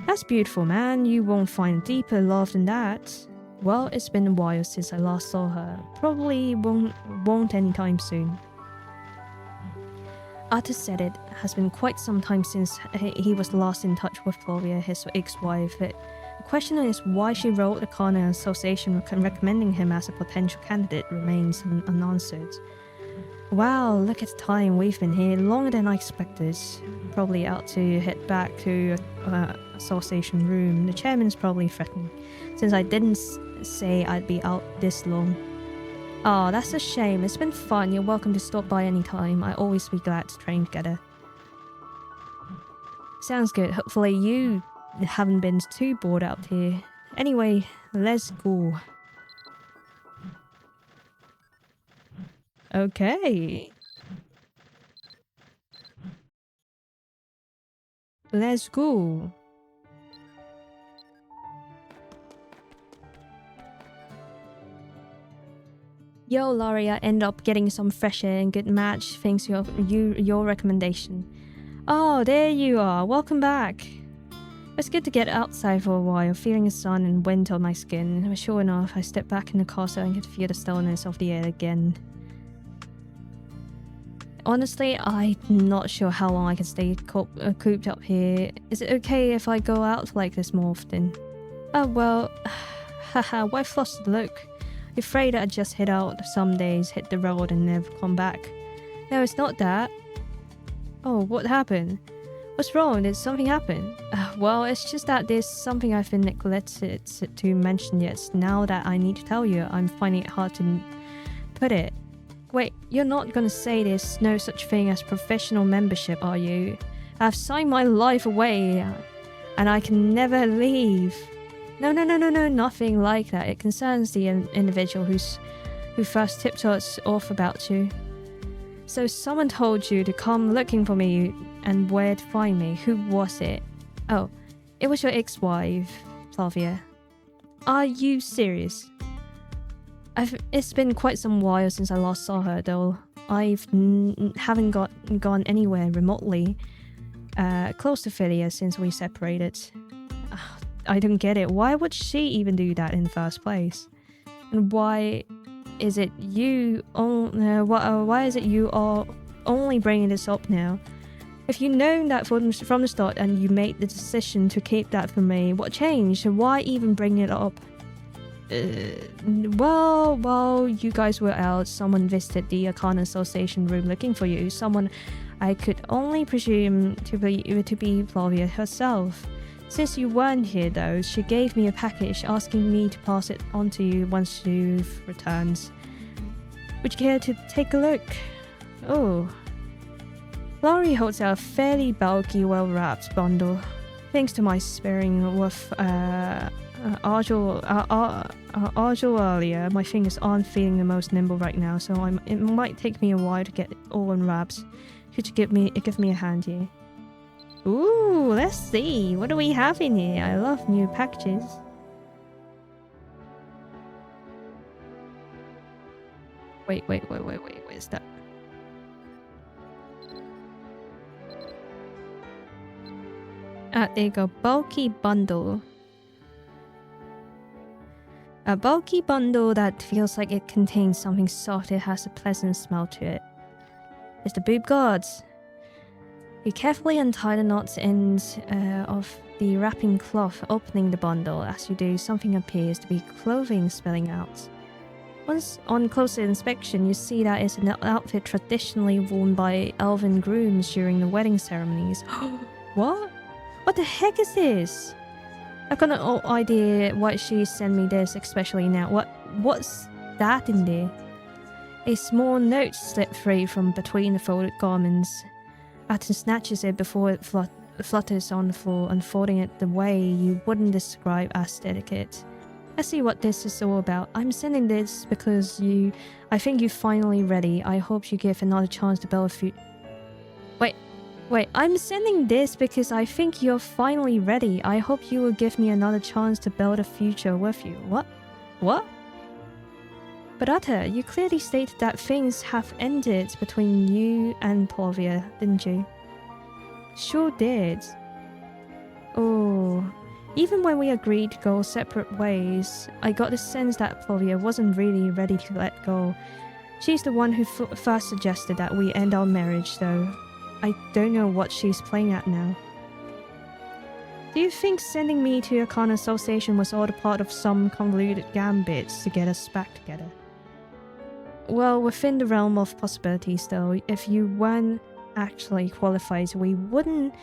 That's beautiful, man. You won't find deeper love than that. Well, it's been a while since I last saw her. Probably won't anytime soon. Ater said it has been quite some time since he was last in touch with Brawler, his ex-wife. The question is why she wrote the Carner Association recommending him as a potential candidate remains unanswered. Wow, look at the time we've been here, longer than I expected. Probably out to head back to association room. The chairman's probably threatening, since I didn't say I'd be out this long. Oh, that's a shame. It's been fun. You're welcome to stop by anytime. I always be glad to train together. Sounds good. Hopefully you haven't been too bored out here. Anyway, let's go. Okay. Let's go. Yo, Laurie, I end up getting some fresh air and good match thanks to your recommendation. Oh, there you are. Welcome back. It's good to get outside for a while, feeling the sun and wind on my skin. Sure enough, I step back in the castle and can feel the stillness of the air again. Honestly, I'm not sure how long I can stay cooped up here. Is it okay if I go out like this more often? Oh, well, haha, why flustered look? You're afraid I'd just head out some days, hit the road and never come back. No, it's not that. Oh, what happened? What's wrong? Did something happen? Well, it's just that there's something I've been neglected to mention yet. Now that I need to tell you, I'm finding it hard to put it. Wait, you're not gonna say there's no such thing as professional membership, are you? I've signed my life away, and I can never leave. No, nothing like that. It concerns the individual who first tipped us off about you. So someone told you to come looking for me and where to find me. Who was it? Oh, it was your ex-wife, Flavia. Are you serious? It's been quite some while since I last saw her, though. I haven't gone anywhere remotely close to Philia since we separated. I don't get it. Why would she even do that in the first place? And why is it you? Why is it you are only bringing this up now? If you known that from the start and you made the decision to keep that from me, what changed? Why even bring it up? Well, while you guys were out, someone visited the Arcana Association room looking for you. Someone I could only presume to be Flavia herself. Since you weren't here though, she gave me a package asking me to pass it on to you once you've returned. Would you care to take a look? Oh. Laurie holds out a fairly bulky, well-wrapped bundle. Thanks to my sparing with argil earlier, my fingers aren't feeling the most nimble right now, so it might take me a while to get it all unwrapped. Could you give me a hand here? Ooh, let's see. What do we have in here? I love new packages. Wait, where's that? There you go. Bulky bundle. A bulky bundle that feels like it contains something soft. It has a pleasant smell to it. It's the boob guards. You carefully untie the knots ends of the wrapping cloth, opening the bundle. As you do, something appears to be clothing spilling out. Once on closer inspection, you see that it's an outfit traditionally worn by elven grooms during the wedding ceremonies. What? What the heck is this? I've got no idea why she sent me this, especially now. What's that in there? A small note slipped free from between the folded garments. Ater snatches it before it flutters on the floor, unfolding it the way you wouldn't describe as delicate. I see what this is all about. I'm sending this because I think you're finally ready. I hope you give another chance to build a few... Wait, I'm sending this because I think you're finally ready. I hope you will give me another chance to build a future with you. What? But Ater, you clearly stated that things have ended between you and Plovia, didn't you? Sure did. Oh, even when we agreed to go separate ways, I got the sense that Plovia wasn't really ready to let go. She's the one who first suggested that we end our marriage, though. I don't know what she's playing at now. Do you think sending me to your Arcana Association was all a part of some convoluted gambits to get us back together? Well, within the realm of possibilities though, if you weren't actually qualified, we wouldn't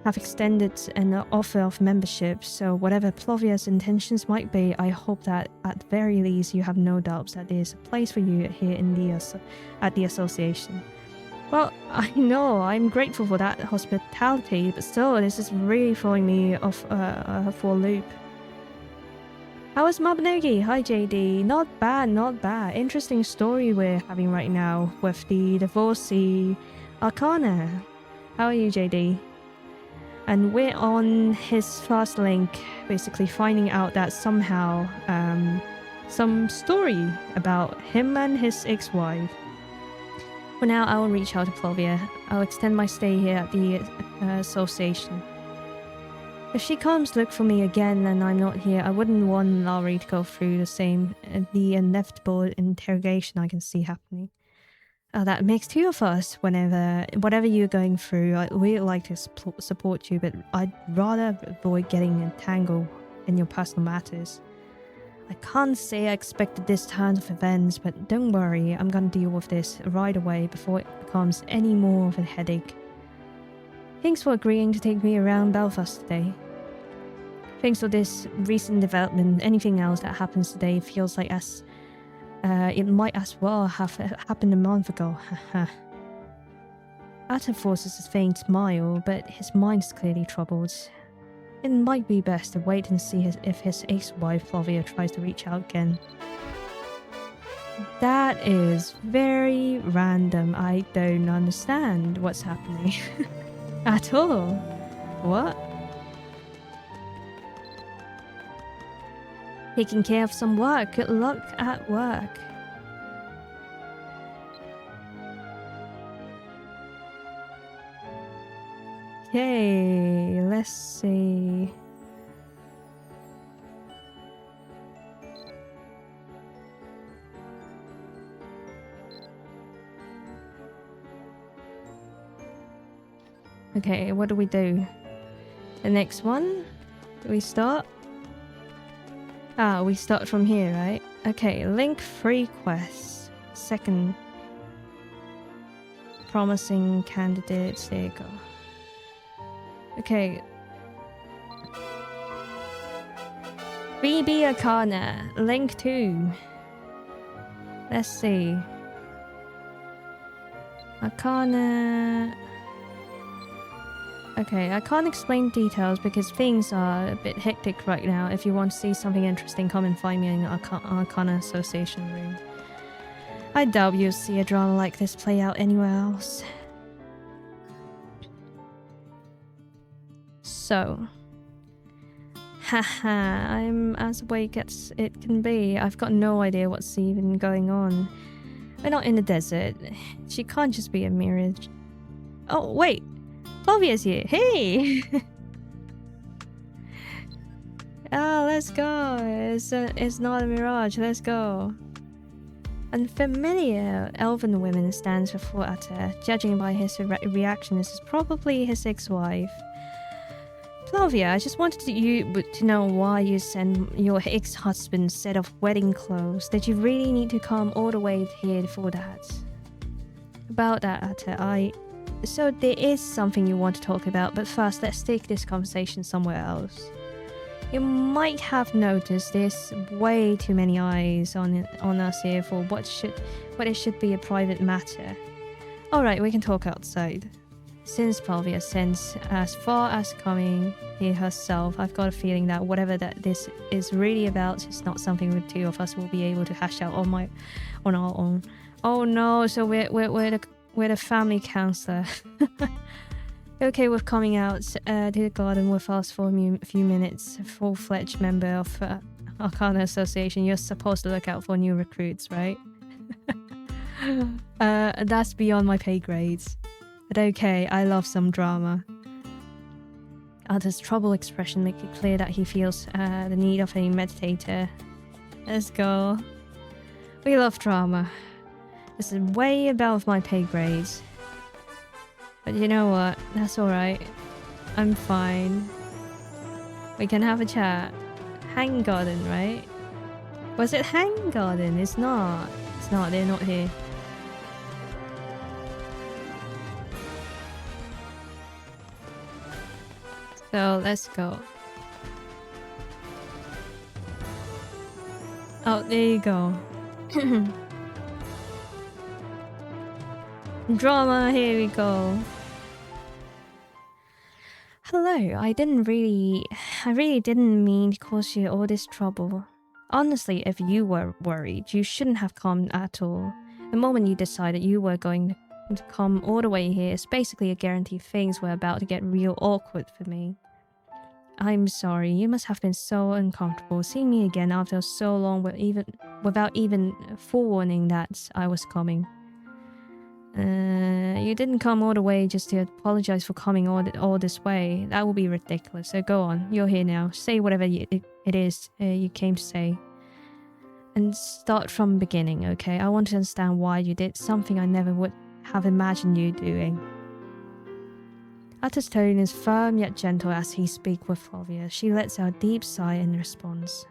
have extended an offer of membership, so whatever Plovia's intentions might be, I hope that at the very least you have no doubts that there's a place for you here in at the association. Well, I know, I'm grateful for that hospitality, but still, this is really throwing me off for a loop. How is Mabinogi? Hi JD. Not bad. Interesting story we're having right now with the divorcee Arcana. How are you, JD? And we're on his first link, basically finding out that somehow some story about him and his ex-wife. For now, I will reach out to Plovia. I'll extend my stay here at the association. If she comes look for me again and I'm not here, I wouldn't want Laurie to go through the inevitable interrogation I can see happening. That makes two of us. Whatever you're going through, we'd like to support you, but I'd rather avoid getting entangled in your personal matters. I can't say I expected this turn of events, but don't worry, I'm gonna deal with this right away before it becomes any more of a headache. Thanks for agreeing to take me around Belfast today. Thanks for this recent development. Anything else that happens today feels like it might as well have happened a month ago. Ater forces a faint smile, but his mind's clearly troubled. It might be best to wait and see if his ex-wife Plovia tries to reach out again. That is very random. I don't understand what's happening at all. What? Taking care of some work. Good luck at work. Okay, let's see. Okay, what do we do? The next one? Do we start? Ah, we start from here, right? Okay, link free quests. Second. Promising candidates. There you go. Okay. BB Arcana. Link 2. Let's see. Arcana. Okay, I can't explain details because things are a bit hectic right now. If you want to see something interesting, come and find me in the Arcana Association room. I doubt you'll see a drama like this play out anywhere else. So... Haha, I'm as awake as it can be. I've got no idea what's even going on. We're not in the desert. She can't just be a mirage. Oh, wait! Flavia's here. Hey! Ah, let's go. It's not a mirage. Let's go. Unfamiliar elven woman stands before Ater. Judging by his reaction, this is probably his ex-wife. Flavia, I just wanted you to know why you sent your ex-husband set of wedding clothes. Did you really need to come all the way here for that? About that, Ater, So there is something you want to talk about, but first let's take this conversation somewhere else. You might have noticed there's way too many eyes on us here for what it should be a private matter. Alright, we can talk outside. Since Flavia sends as far as coming here herself, I've got a feeling that whatever that this is really about is not something the two of us will be able to hash out on our own. Oh no, so we're the family counselor. Okay, with coming out to the garden with us for a few minutes. Full-fledged member of Arcana Association, you're supposed to look out for new recruits, right? That's beyond my pay grades. But okay, I love some drama. Ater's troubled expression makes it clear that he feels the need of a meditator. Let's go. We love drama. This is way above my pay grades. But you know what? That's alright. I'm fine. We can have a chat. Hang Garden, right? Was it Hang Garden? It's not. It's not. They're not here. So let's go. Oh, there you go. Drama, here we go. Hello, I really didn't mean to cause you all this trouble. Honestly, if you were worried, you shouldn't have come at all. The moment you decided you were going to come all the way here is basically a guarantee things were about to get real awkward for me. I'm sorry, you must have been so uncomfortable seeing me again after so long without even forewarning that I was coming. You didn't come all the way just to apologize for coming all this way. That would be ridiculous. So go on, you're here now. Say whatever it is you came to say. And start from the beginning, okay? I want to understand why you did something I never would have imagined you doing. Ater's tone is firm yet gentle as he speaks with Flavia. She lets out a deep sigh in response.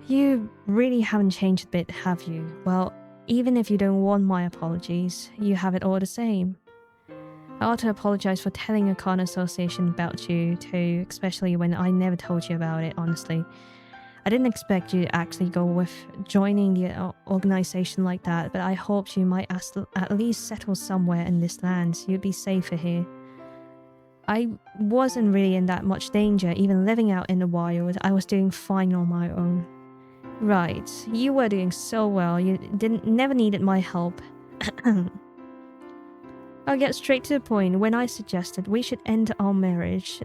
You really haven't changed a bit, have you? Well, even if you don't want my apologies, you have it all the same. I ought to apologize for telling Arcana Association about you too, especially when I never told you about it, honestly. I didn't expect you to actually go with joining the organization like that, but I hoped you might at least settle somewhere in this land. You'd be safer here. I wasn't really in that much danger, even living out in the wild. I was doing fine on my own. Right, you were doing so well. You never needed my help. I'll get straight to the point. When I suggested we should end our marriage,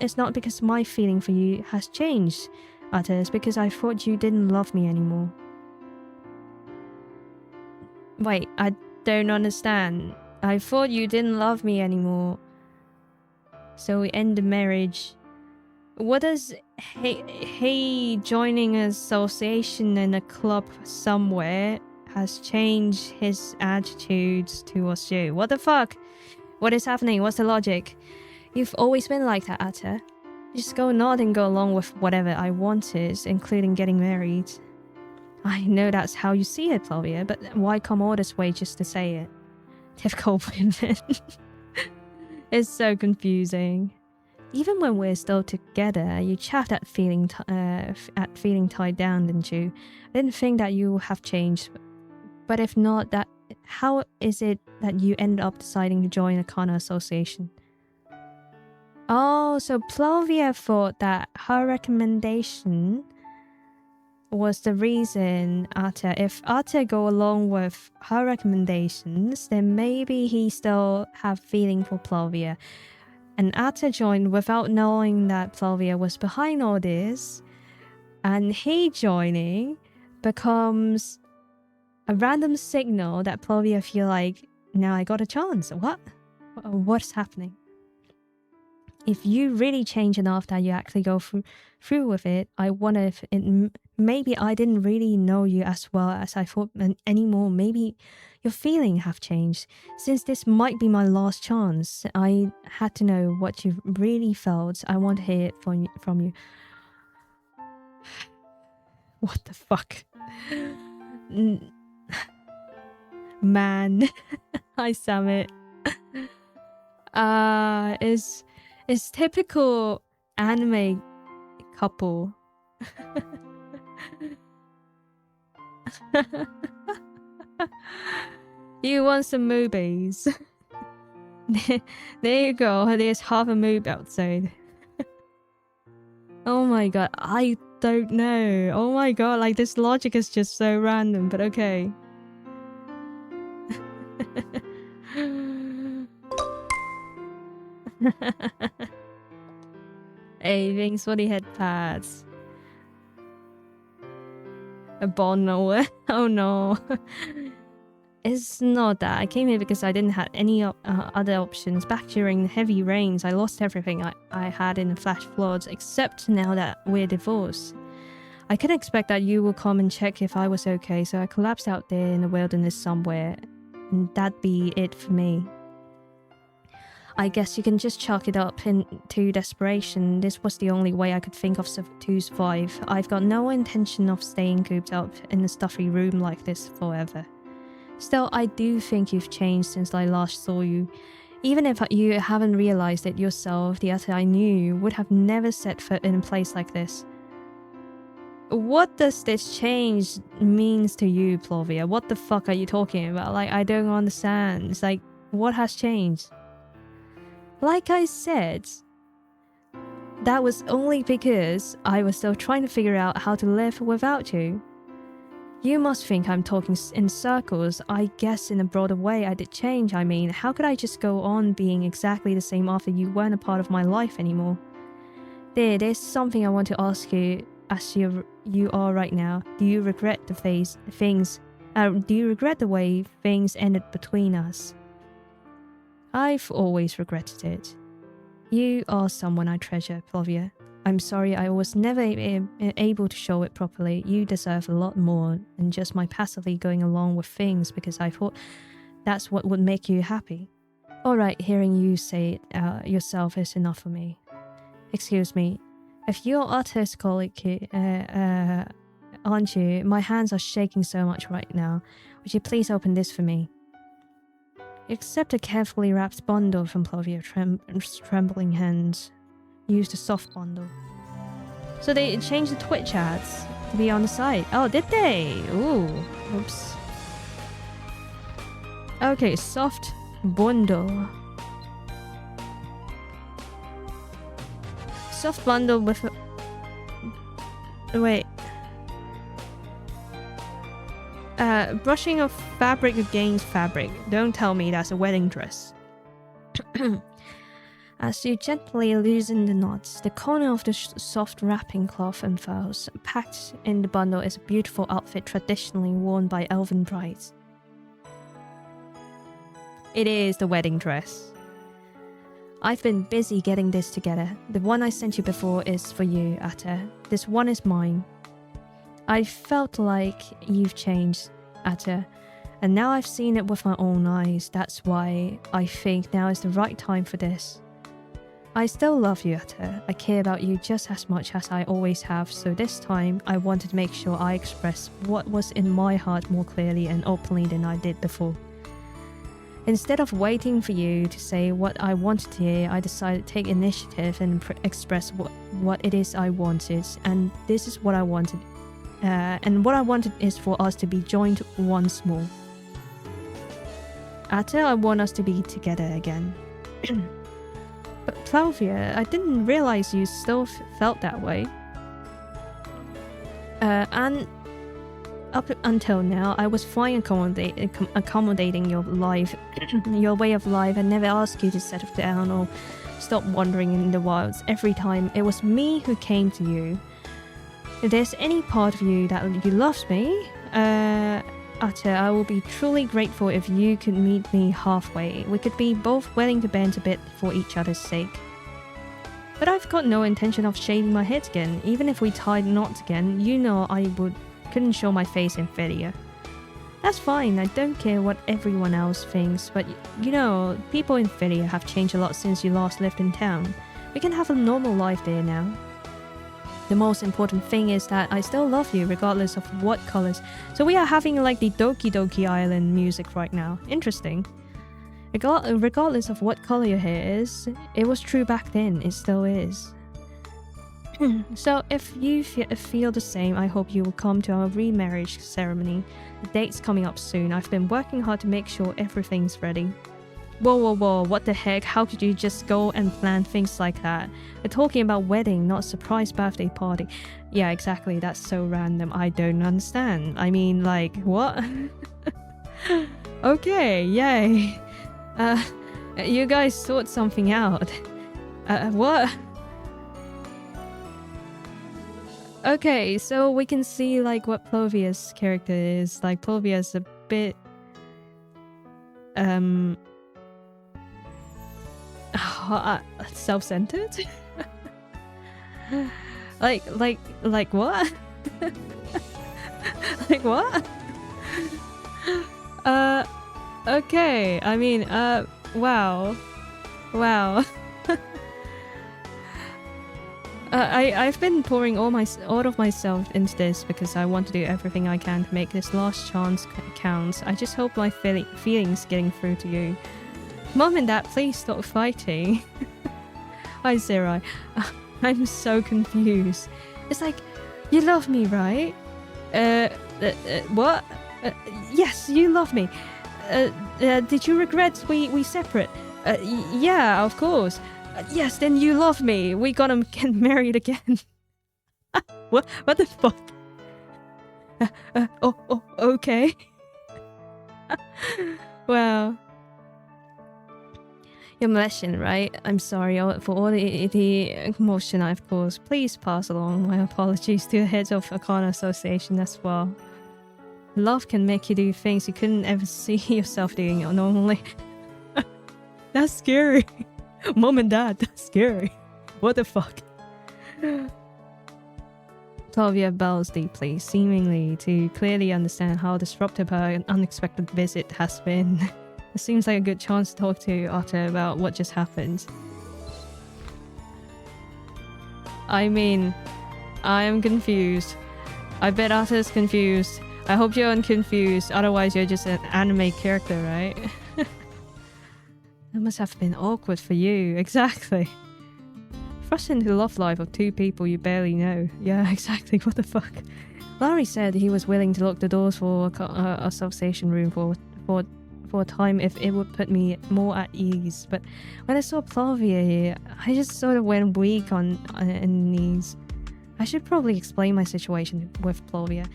it's not because my feeling for you has changed, Ater. It's because I thought you didn't love me anymore. Wait, I don't understand. I thought you didn't love me anymore. So we end the marriage. What does hey joining an association in a club somewhere has changed his attitudes towards you? What the fuck? What is happening? What's the logic? You've always been like that, Ater. Just go nod and go along with whatever I wanted, including getting married. I know that's how you see it, Flavia, but why come all this way just to say it? Difficult women. It's so confusing. Even when we're still together, you chaffed at feeling tied down, didn't you? I didn't think that you have changed. But if not, how is it that you ended up deciding to join a Arcana Association? Oh, so Plovia thought that her recommendation was the reason Ater. If Ater go along with her recommendations, then maybe he still have feeling for Plovia. And Ater joined without knowing that Plovia was behind all this. And he joining becomes a random signal that Plovia feel like, now I got a chance. What? What's happening? If you really change enough that you actually go through with it, I wonder if maybe I didn't really know you as well as I thought anymore. Maybe your feeling have changed. Since this might be my last chance, I had to know what you really felt. I want to hear it from you. What the fuck? Man. Hi, Summit. Is typical anime couple. You want some movies? There you go. There's half a movie outside. Oh my god, I don't know. Oh my god, like this logic is just so random, but okay. Hey, thanks for the head pads. A bono. Oh no. It's not that. I came here because I didn't have any other options. Back during the heavy rains, I lost everything I had in the flash floods, except now that we're divorced. I couldn't expect that you will come and check if I was okay, so I collapsed out there in the wilderness somewhere. And that'd be it for me. I guess you can just chalk it up into desperation. This was the only way I could think of to survive. I've got no intention of staying cooped up in a stuffy room like this forever. Still, I do think you've changed since I last saw you. Even if you haven't realized it yourself, the Ater I knew would have never set foot in a place like this. What does this change means to you, Plovia? What the fuck are you talking about? Like, I don't understand. It's like, what has changed? Like I said, that was only because I was still trying to figure out how to live without you. You must think I'm talking in circles. I guess in a broader way I did change. I mean, how could I just go on being exactly the same after you weren't a part of my life anymore? There's something I want to ask you as you are right now. Do you regret the do you regret the way things ended between us? I've always regretted it. You are someone I treasure, Plovia. I'm sorry I was never able to show it properly. You deserve a lot more than just my passively going along with things because I thought that's what would make you happy. Alright, hearing you say it yourself is enough for me. Excuse me, if you're artistic, aren't you? My hands are shaking so much right now. Would you please open this for me? Accept a carefully wrapped bundle from Plovia, trembling hands. Use the soft bundle. So they changed the Twitch ads to be on the site. Oh, did they? Ooh, oops. Okay, soft bundle. Soft bundle with a... Wait. Brushing of fabric against fabric. Don't tell me that's a wedding dress. As you gently loosen the knots, the corner of the soft wrapping cloth unfurls. Packed in the bundle is a beautiful outfit traditionally worn by elven brides. It is the wedding dress. I've been busy getting this together. The one I sent you before is for you, Ater. This one is mine. I felt like you've changed, Ater, and now I've seen it with my own eyes. That's why I think now is the right time for this. I still love you, Ater. I care about you just as much as I always have, so this time I wanted to make sure I expressed what was in my heart more clearly and openly than I did before. Instead of waiting for you to say what I wanted to hear, I decided to take initiative and express what it is I wanted, and this is what I wanted. And what I wanted is for us to be joined once more. Ater, I want us to be together again. But Plovia, I didn't realize you still felt that way. And up until now, I was fine accommodating your life, your way of life. I never asked you to settle down or stop wandering in the wilds. Every time, it was me who came to you. If there's any part of you that you loves me, Ater, I will be truly grateful if you could meet me halfway. We could be both willing to bend a bit for each other's sake. But I've got no intention of shaving my head again. Even if we tied knots again, you know I couldn't show my face in failure. That's fine, I don't care what everyone else thinks, but you know, people in Philia have changed a lot since you last lived in town. We can have a normal life there now. The most important thing is that I still love you regardless of what colors. So we are having like the Doki Doki Island music right now. Interesting. Regardless of what color your hair is, it was true back then, it still is. So if you feel the same, I hope you will come to our remarriage ceremony. The date's coming up soon. I've been working hard to make sure everything's ready. Whoa, what the heck? How could you just go and plan things like that? We're talking about wedding, not a surprise birthday party. Yeah, exactly, that's so random. I don't understand. I mean, like, what? Okay, yay. You guys sort something out. What? Okay, so we can see like what Plovia's character is. Like Plovia's a bit self-centered. like what? Like what? Okay, I mean, wow. I've been pouring all of myself into this because I want to do everything I can to make this last chance count. I just hope my feelings getting through to you. Mom and Dad, please stop fighting. Hi, Zerai. I'm so confused. It's like, you love me, right? What? Yes, you love me. Did you regret we separate? Yeah, of course. Yes, then you love me. We gotta get married again. What the fuck? Okay. Well, you're blushing, right? I'm sorry for all the emotion I've caused. Please pass along my apologies to the heads of Arcana Association as well. Love can make you do things you couldn't ever see yourself doing normally. That's scary. Mom and Dad, that's scary. What the fuck? Plovia bows deeply, seemingly to clearly understand how disruptive her unexpected visit has been. It seems like a good chance to talk to Ater about what just happened. I mean, I am confused. I bet Ater's confused. I hope you're unconfused, otherwise you're just an anime character, right? That must have been awkward for you, exactly. Thrust into the love life of two people you barely know. Yeah, exactly, what the fuck. Larry said he was willing to lock the doors for a association room for a time if it would put me more at ease, but when I saw Plovia here, I just sort of went weak on knees. I should probably explain my situation with Plovia.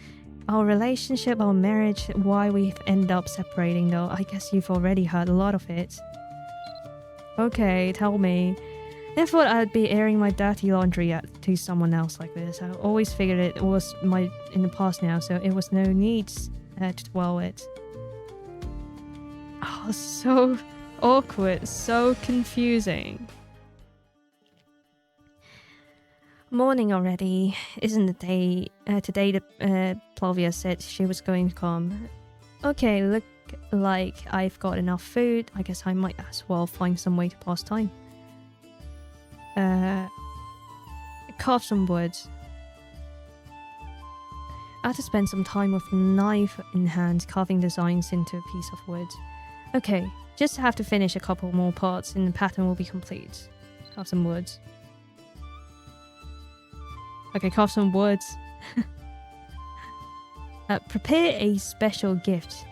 Our relationship, our marriage, why we've ended up separating though. I guess you've already heard a lot of it. Okay, tell me. Never thought I'd be airing my dirty laundry to someone else like this. I always figured it was in the past now, so it was no need to dwell it. Oh, so awkward, so confusing. Morning already. Isn't the day today that Plovia said she was going to come? Okay, look like I've got enough food. I guess I might as well find some way to pass time. Carve some wood. I had to spend some time with knife in hand carving designs into a piece of wood. Okay, just have to finish a couple more parts and the pattern will be complete. Carve some wood. Okay, carve some wood. Prepare a special gift.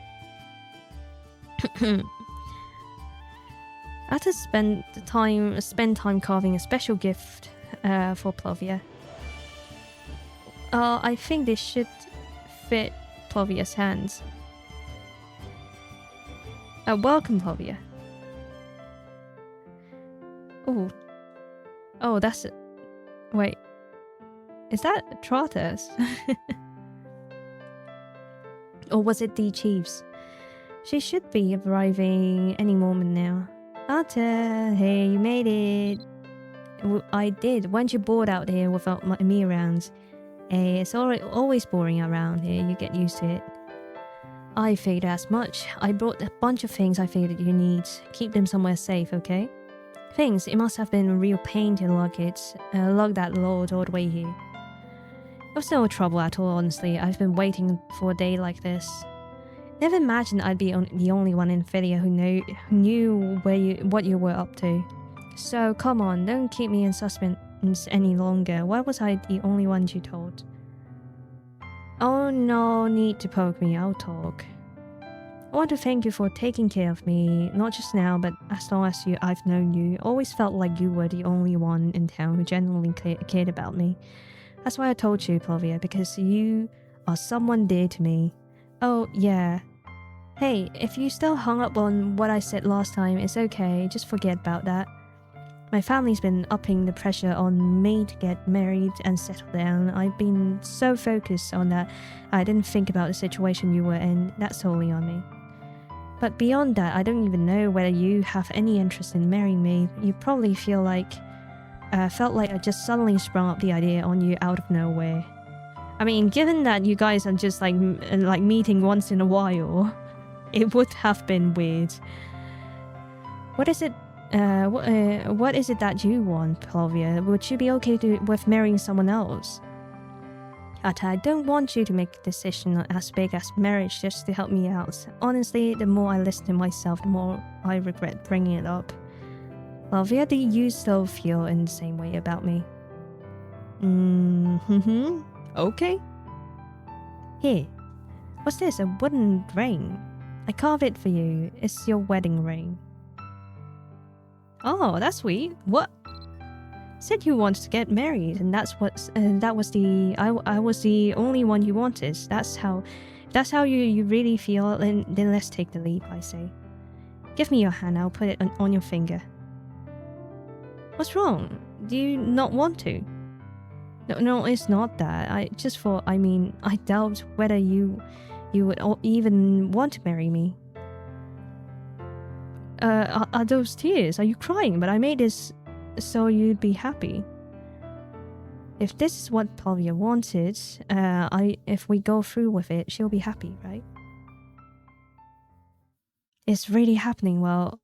Ater spent time carving a special gift for Plovia. I think they should fit Plovia's hands. Welcome, Plovia. Oh, that's it. Wait, is that Trotters? Or was it the Chiefs? She should be arriving any moment now. Ater, hey, you made it. I did. Weren't you bored out here without me around? Hey, it's always boring around here. You get used to it. I figured as much. I brought a bunch of things I figured you need. Keep them somewhere safe, okay? Things, it must have been a real pain to lug that load all the way here. It was no trouble at all, honestly. I've been waiting for a day like this. Never imagined I'd be the only one in Philia who knew what you were up to. So come on, don't keep me in suspense any longer. Why was I the only one you told? Oh, no need to poke me, I'll talk. I want to thank you for taking care of me, not just now, but as long as I've known you. Always felt like you were the only one in town who genuinely cared about me. That's why I told you, Plovia, because you are someone dear to me. Oh, yeah. Hey, if you still hung up on what I said last time, it's okay, just forget about that. My family's been upping the pressure on me to get married and settle down. I've been so focused on that, I didn't think about the situation you were in. That's totally on me. But beyond that, I don't even know whether you have any interest in marrying me. You probably felt like I just suddenly sprung up the idea on you out of nowhere. I mean, given that you guys are just like meeting once in a while, it would have been weird. What is it? What is it that you want, Plovia? Would you be okay with marrying someone else? Ater, I don't want you to make a decision as big as marriage just to help me out. Honestly, the more I listen to myself, the more I regret bringing it up. Plovia, do you still feel in the same way about me? Okay. Here. What's this? A wooden ring? I carved it for you. It's your wedding ring. Oh, that's sweet. What? Said you wanted to get married, and I was the only one you wanted. That's how you really feel. Then let's take the leap, I say. Give me your hand. I'll put it on your finger. What's wrong? Do you not want to? No, it's not that. I doubt whether you would even want to marry me. Are those tears? Are you crying? But I made this so you'd be happy. If this is what Plovia wanted, if we go through with it, she'll be happy, right? It's really happening. Well,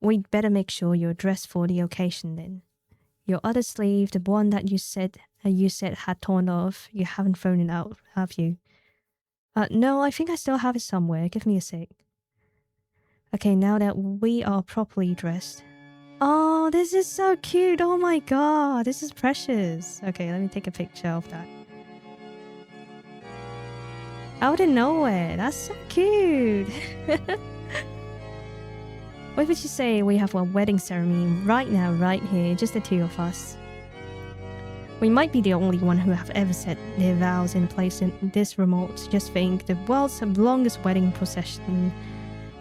we'd better make sure you're dressed for the occasion then. Your other sleeve, the one that you said had torn off, you haven't thrown it out, have you? No, I think I still have it somewhere. Give me a sec. Okay, now that we are properly dressed. Oh, this is so cute. Oh my god, this is precious. Okay, let me take a picture of that. Out of nowhere. That's so cute. What would you say we have a wedding ceremony right now, right here, just the two of us? We might be the only one who have ever set their vows in place in this remote. Just think, the world's longest wedding procession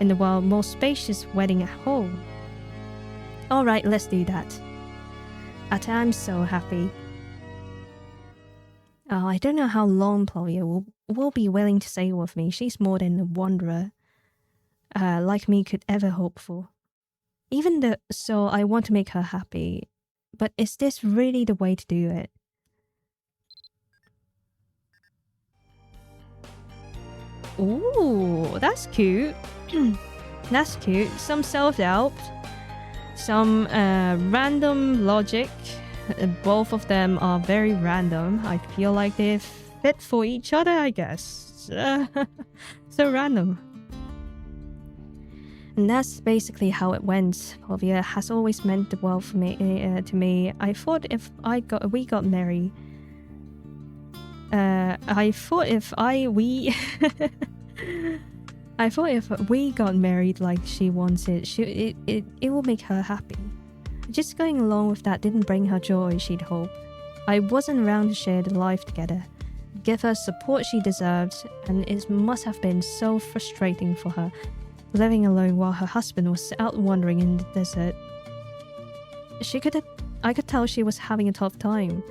in the world, most spacious wedding at home. Alright, let's do that. Ater, I'm so happy. Oh, I don't know how long Plovia will be willing to stay with me. She's more than a wanderer, like me could ever hope for. So I want to make her happy. But is this really the way to do it? Ooh, that's cute. That's cute. Some self-doubt. Some random logic. Both of them are very random. I feel like they're fit for each other, I guess. So random. And that's basically how it went. Plovia has always meant the world for me, to me. I thought if we got married. I thought if we got married like she wanted, it will make her happy. Just going along with that didn't bring her joy she'd hoped. I wasn't around to share the life together, give her support she deserved, and it must have been so frustrating for her, living alone while her husband was out wandering in the desert. I could tell she was having a tough time.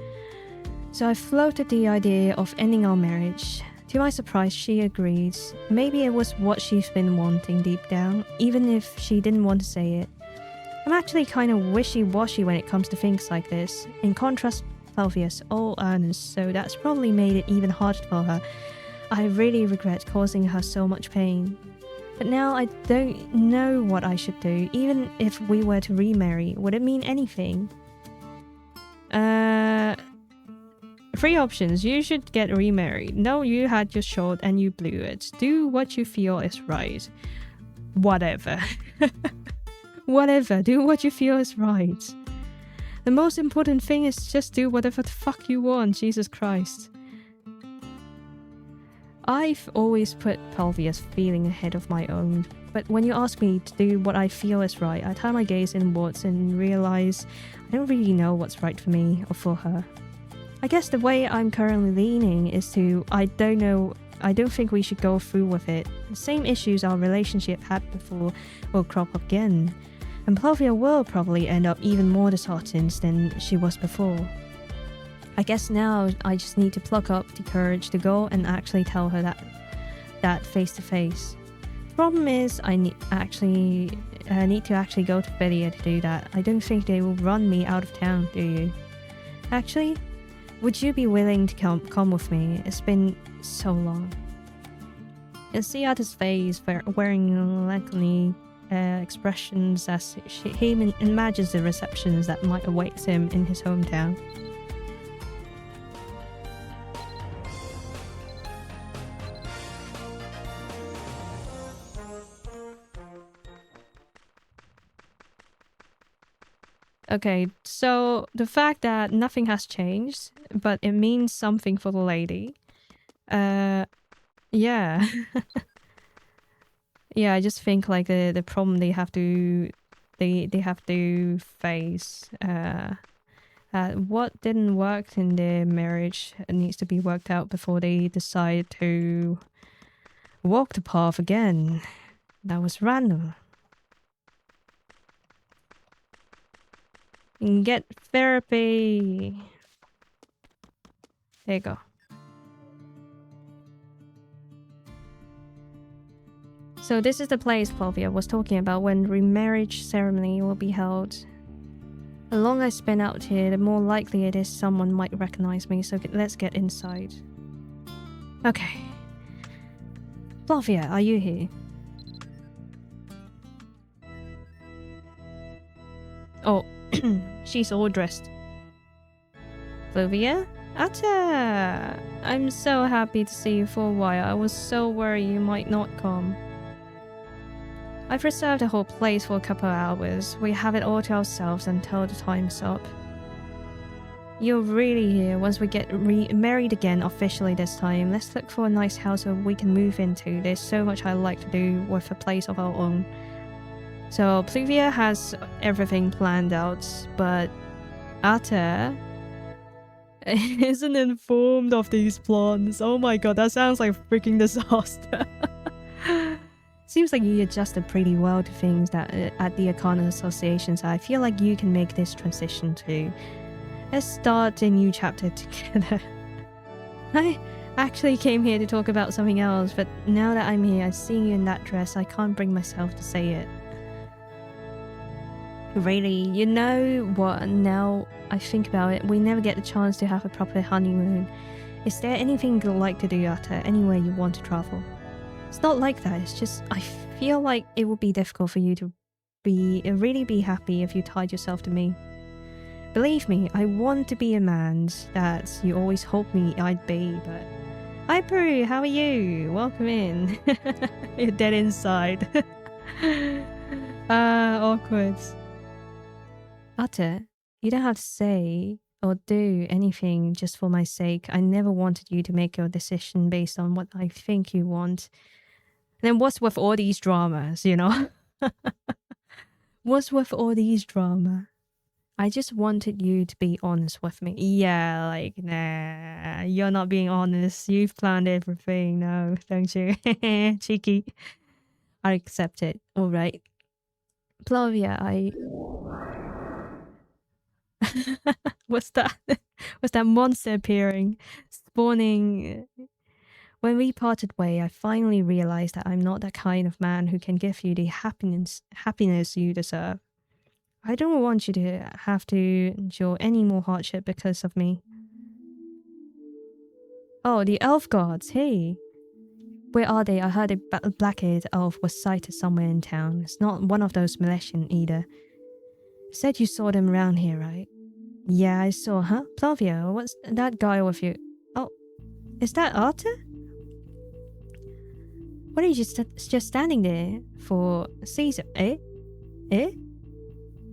So I floated the idea of ending our marriage. To my surprise, she agreed. Maybe it was what she's been wanting deep down, even if she didn't want to say it. I'm actually kind of wishy-washy when it comes to things like this. In contrast, Pelvia's all earnest, so that's probably made it even harder for her. I really regret causing her so much pain. But now I don't know what I should do. Even if we were to remarry, would it mean anything? 3 options. You should get remarried. No, you had your shot and you blew it. Do what you feel is right. Whatever. Whatever. Do what you feel is right. The most important thing is just do whatever the fuck you want. Jesus Christ. I've always put Pelvia's feeling ahead of my own, but when you ask me to do what I feel is right, I turn my gaze inwards and realize I don't really know what's right for me or for her. I guess the way I'm currently leaning is to, I don't think we should go through with it. The same issues our relationship had before will crop up again, and Pelvia will probably end up even more disheartened than she was before. I guess now I just need to pluck up the courage to go and actually tell her that face to face. The problem is I need to actually go to Lydia to do that. I don't think they will run me out of town, do you? Actually, would you be willing to come with me? It's been so long. You see Ater's face wearing melancholy expressions as he imagines the receptions that might await him in his hometown. Okay, so the fact that nothing has changed, but it means something for the lady. Yeah. Yeah, I just think like the problem they have to face. What didn't work in their marriage needs to be worked out before they decide to walk the path again. That was random. Get therapy. There you go. So this is the place Pelvia was talking about when the remarriage ceremony will be held. The longer I spend out here, the more likely it is someone might recognize me, so let's get inside. Okay. Pelvia, are you here? Oh, she's all dressed. Pelvia? Ater! I'm so happy to see you for a while. I was so worried you might not come. I've reserved the whole place for a couple of hours. We have it all to ourselves until the time's up. You're really here once we get married again officially this time. Let's look for a nice house where we can move into. There's so much I like to do with a place of our own. So Pelvia has everything planned out, but Ater isn't informed of these plans. Oh my god, that sounds like a freaking disaster. Seems like you adjusted pretty well to things that at the Arcana Association, so I feel like you can make this transition too. Let's start a new chapter together. I actually came here to talk about something else, but now that I'm here, I see you in that dress, I can't bring myself to say it. Really, you know what, now I think about it, we never get the chance to have a proper honeymoon. Is there anything you'd like to do, Ater? Anywhere you want to travel? It's not like that, it's just I feel like it would be difficult for you to really be happy if you tied yourself to me. Believe me, I want to be a man that you always hoped I'd be, but... Hi Prue, how are you? Welcome in. You're dead inside. Awkward. Ater, you don't have to say or do anything just for my sake. I never wanted you to make your decision based on what I think you want. Then what's with all these dramas, you know? What's with all these drama? I just wanted you to be honest with me. Yeah, like, nah, you're not being honest. You've planned everything. No, don't you? Cheeky. I accept it. All right. Plavia, what's that? What's that monster appearing? Spawning. When we parted way, I finally realized that I'm not that kind of man who can give you the happiness you deserve. I don't want you to have to endure any more hardship because of me. Oh, the elf gods, hey. Where are they? I heard a black-haired elf was sighted somewhere in town. It's not one of those Milesian either. You said you saw them around here, right? Yeah, I saw, huh? Plavia, what's that guy with you? Oh, is that Ater? What are you just standing there for? Caesar? Eh? Eh?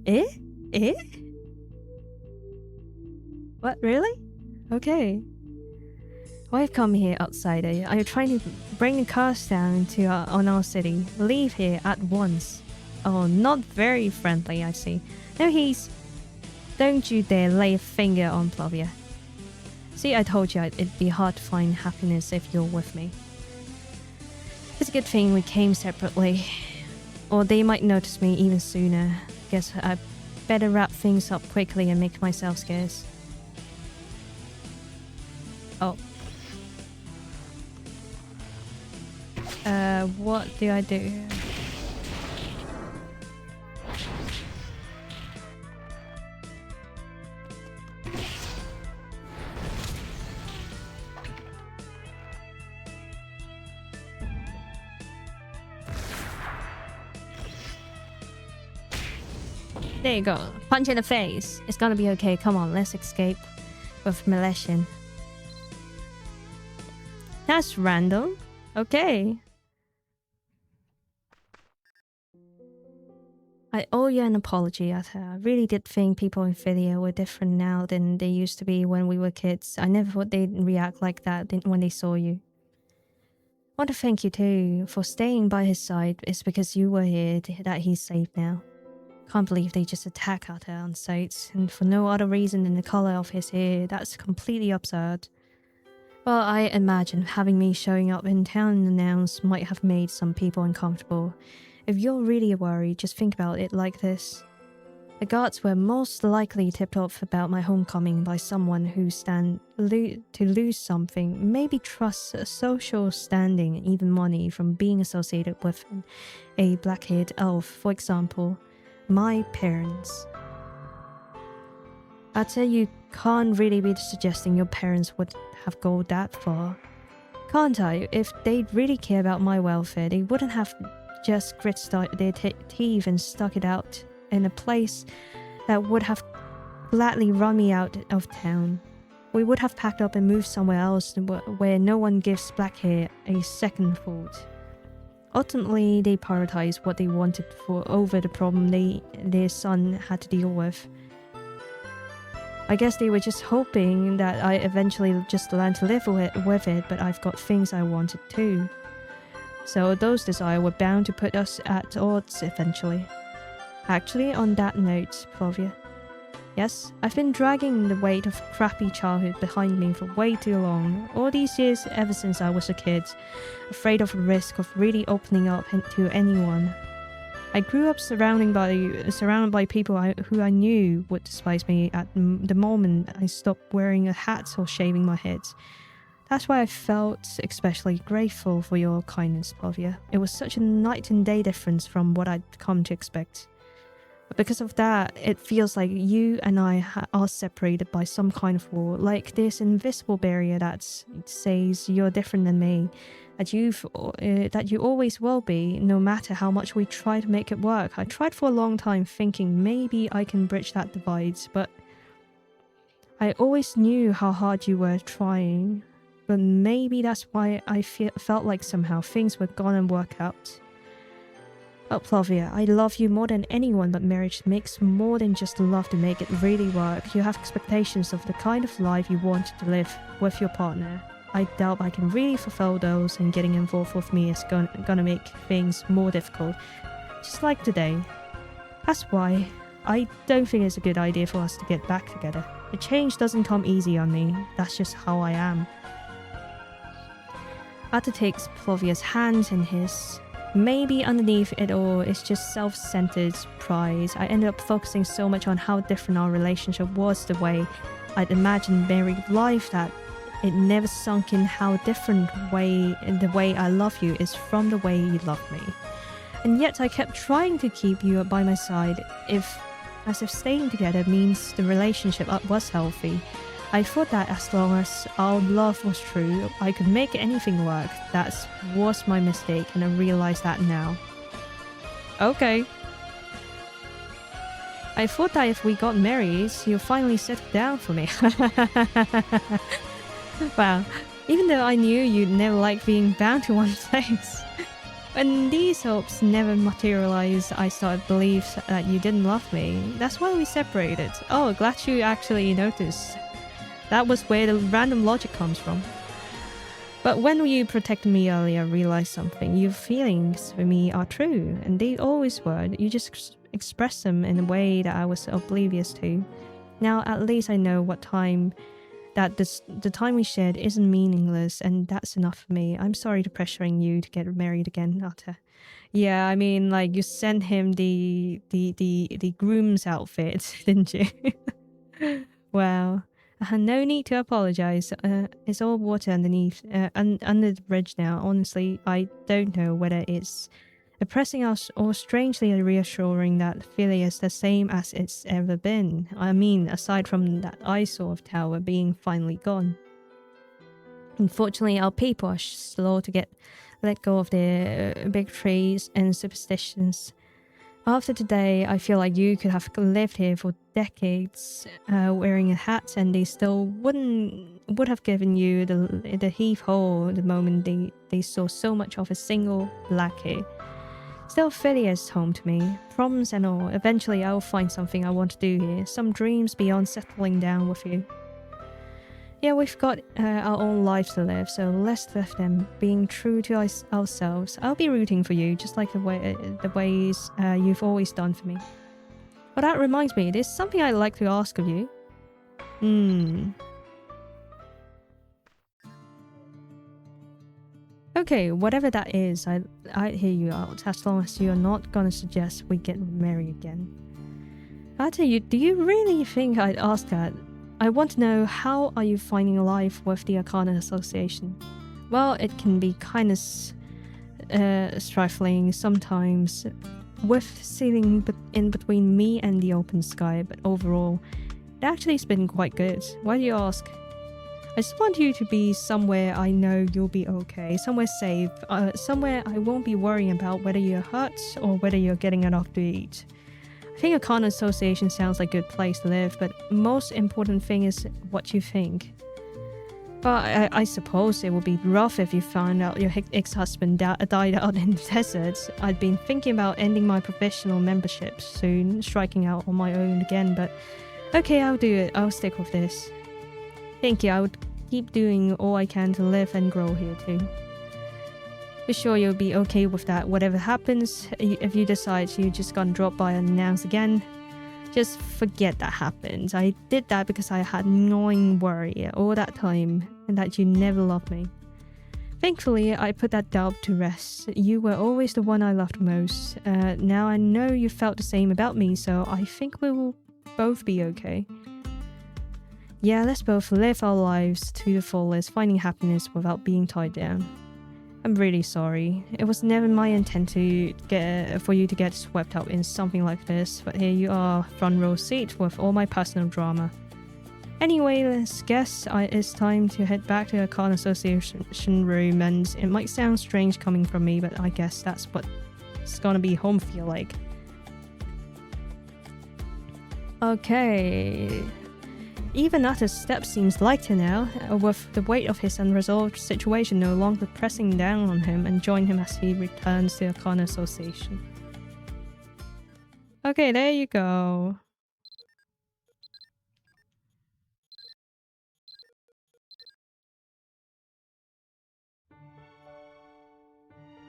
Eh? Eh? What, really? Okay. I've come here, outsider. Are you trying to bring the curse down on our city? Leave here at once. Oh, not very friendly, I see. No, don't you dare lay a finger on Plavia. See, I told you it'd be hard to find happiness if you're with me. It's a good thing we came separately. Or they might notice me even sooner. Guess I better wrap things up quickly and make myself scarce. Oh. What do I do? There you go. Punch in the face. It's gonna be okay. Come on, let's escape with Milesian. That's random. Okay. I owe you an apology, Ater. I really did think people in Video were different now than they used to be when we were kids. I never thought they'd react like that when they saw you. I want to thank you too for staying by his side. It's because you were here that he's safe now. Can't believe they just attack Ater on sight, and for no other reason than the color of his hair. That's completely absurd. Well, I imagine having me showing up in town unannounced might have made some people uncomfortable. If you're really worried, just think about it like this. The guards were most likely tipped off about my homecoming by someone who stand to lose something, maybe trust, a social standing, and even money from being associated with a black-haired elf, for example. My parents. Ater, you can't really be suggesting your parents would have gone that far. Can't I? If they'd really care about my welfare, they wouldn't have just grit their teeth and stuck it out in a place that would have gladly run me out of town. We would have packed up and moved somewhere else where no one gives black hair a second thought. Ultimately, they prioritized what they wanted over the problem their son had to deal with. I guess they were just hoping that I eventually just learned to live with it, but I've got things I wanted too. So those desires were bound to put us at odds eventually. Actually, on that note, Plavia. Yes, I've been dragging the weight of crappy childhood behind me for way too long. All these years ever since I was a kid, afraid of the risk of really opening up to anyone. I grew up surrounded by people who I knew would despise me at the moment I stopped wearing a hat or shaving my head. That's why I felt especially grateful for your kindness, Plavia. It was such a night and day difference from what I'd come to expect. But because of that, it feels like you and I are separated by some kind of wall, like this invisible barrier that says you're different than me, that you always will be, no matter how much we try to make it work. I tried for a long time thinking maybe I can bridge that divide, but I always knew how hard you were trying. But maybe that's why I felt like somehow things were gonna work out. Oh, Plavia, I love you more than anyone, but marriage makes more than just love to make it really work. You have expectations of the kind of life you want to live with your partner. I doubt I can really fulfill those, and getting involved with me is gonna make things more difficult. Just like today. That's why I don't think it's a good idea for us to get back together. A change doesn't come easy on me. That's just how I am. Ater takes Flavia's hand in his. Maybe underneath it all is just self-centered pride. I ended up focusing so much on how different our relationship was, the way I'd imagined married life, that it never sunk in how different the way I love you is from the way you love me. And yet I kept trying to keep you by my side, as if staying together means the relationship was healthy. I thought that as long as our love was true, I could make anything work. That was my mistake, and I realize that now. Okay. I thought that if we got married, you'll finally settle down for me. Wow. Even though I knew you'd never like being bound to one place. When these hopes never materialized, I started to believe that you didn't love me. That's why we separated. Oh, glad you actually noticed. That was where the random logic comes from. But when you protected me earlier, I realized something. Your feelings for me are true, and they always were. You just expressed them in a way that I was oblivious to. Now at least I know the time we shared isn't meaningless, and that's enough for me. I'm sorry to pressuring you to get married again, Ater. Yeah, I mean, like, you sent him the groom's outfit, didn't you? Wow. No need to apologize. It's all water underneath, under the bridge now. Honestly, I don't know whether it's oppressing us or strangely reassuring that Philia is the same as it's ever been. I mean, aside from that eyesore of tower being finally gone. Unfortunately, our people are slow to let go of their bigotries and superstitions. After today, I feel like you could have lived here for decades, wearing a hat, and they still would have given you the heave-ho the moment they saw so much of a single black hair. Still, Philia is home to me, problems and all. Eventually, I'll find something I want to do here, some dreams beyond settling down with you. Yeah, we've got our own lives to live, so let's live them, being true to ourselves. I'll be rooting for you, just like the ways you've always done for me. But that reminds me, there's something I'd like to ask of you. Okay, whatever that is, I'd hear you out, as long as you're not gonna suggest we get married again. Ater, do you really think I'd ask that? I want to know, how are you finding life with the Arcana Association? Well, it can be kind of stifling sometimes, with sitting in between me and the open sky, but overall, it actually has been quite good. Why do you ask? I just want you to be somewhere I know you'll be okay, somewhere safe, somewhere I won't be worrying about whether you're hurt or whether you're getting enough to eat. I think Arcana Association sounds like a good place to live, but most important thing is what you think. But I suppose it would be rough if you found out your ex-husband died out in the desert. I'd been thinking about ending my professional membership soon, striking out on my own again, but okay, I'll do it. I'll stick with this. Thank you. I would keep doing all I can to live and grow here too. Be sure you'll be okay with that. Whatever happens, if you decide you just gonna drop by and announce again, just forget that happened. I did that because I had gnawing worry all that time, and that you never loved me. Thankfully, I put that doubt to rest. You were always the one I loved most. Now I know you felt the same about me, so I think we will both be okay. Yeah, let's both live our lives to the fullest, finding happiness without being tied down. I'm really sorry. It was never my intent for you to get swept up in something like this, but here you are, front row seat with all my personal drama. Anyway, let's guess it's time to head back to the Arcana Association room, and it might sound strange coming from me, but I guess that's what it's gonna be home feel like. Okay. Even Ater's step seems lighter now, with the weight of his unresolved situation no longer pressing down on him, and join him as he returns to the Arcana Association. Okay, there you go.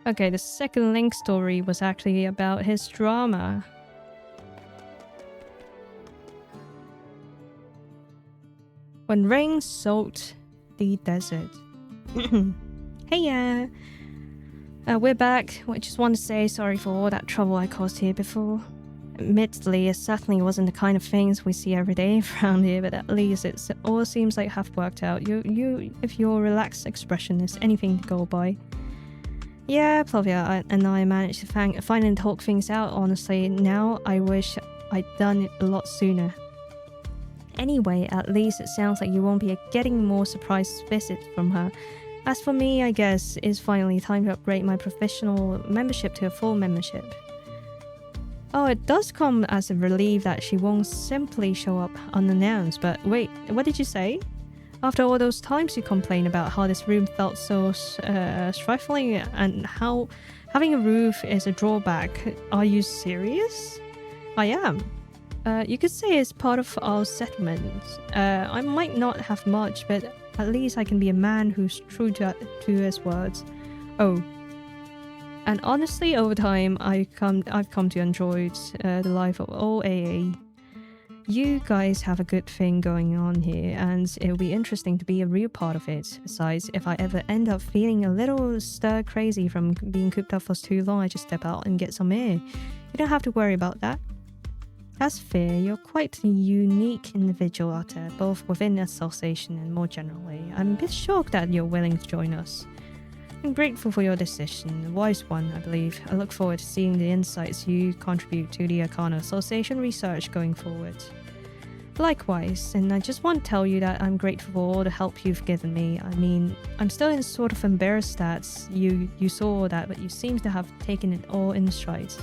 Okay, the second Link story was actually about his drama. When rain soaked the desert. Hey, we're back. I just want to say sorry for all that trouble I caused here before. Admittedly, it certainly wasn't the kind of things we see every day around here, but at least it all seems like have worked out. If your relaxed expression is anything to go by. Yeah, Plovia and I managed to find and talk things out, honestly. Now I wish I'd done it a lot sooner. Anyway, at least it sounds like you won't be getting more surprise visits from her. As for me, I guess it's finally time to upgrade my professional membership to a full membership. Oh, it does come as a relief that she won't simply show up unannounced, but wait, what did you say? After all those times you complained about how this room felt so stifling and how having a roof is a drawback, are you serious? I am. You could say it's part of our settlement. I might not have much, but at least I can be a man who's true to his words. Oh. And honestly, over time, I've come to enjoy the life of all AA. You guys have a good thing going on here, and it'll be interesting to be a real part of it. Besides, if I ever end up feeling a little stir crazy from being cooped up for too long, I just step out and get some air. You don't have to worry about that. That's fair. You're quite a unique individual, Ater, both within the association and more generally. I'm a bit shocked that you're willing to join us. I'm grateful for your decision, a wise one, I believe. I look forward to seeing the insights you contribute to the Arcana Association research going forward. Likewise, and I just want to tell you that I'm grateful for all the help you've given me. I mean, I'm still sort of embarrassed that you saw that, but you seem to have taken it all in stride.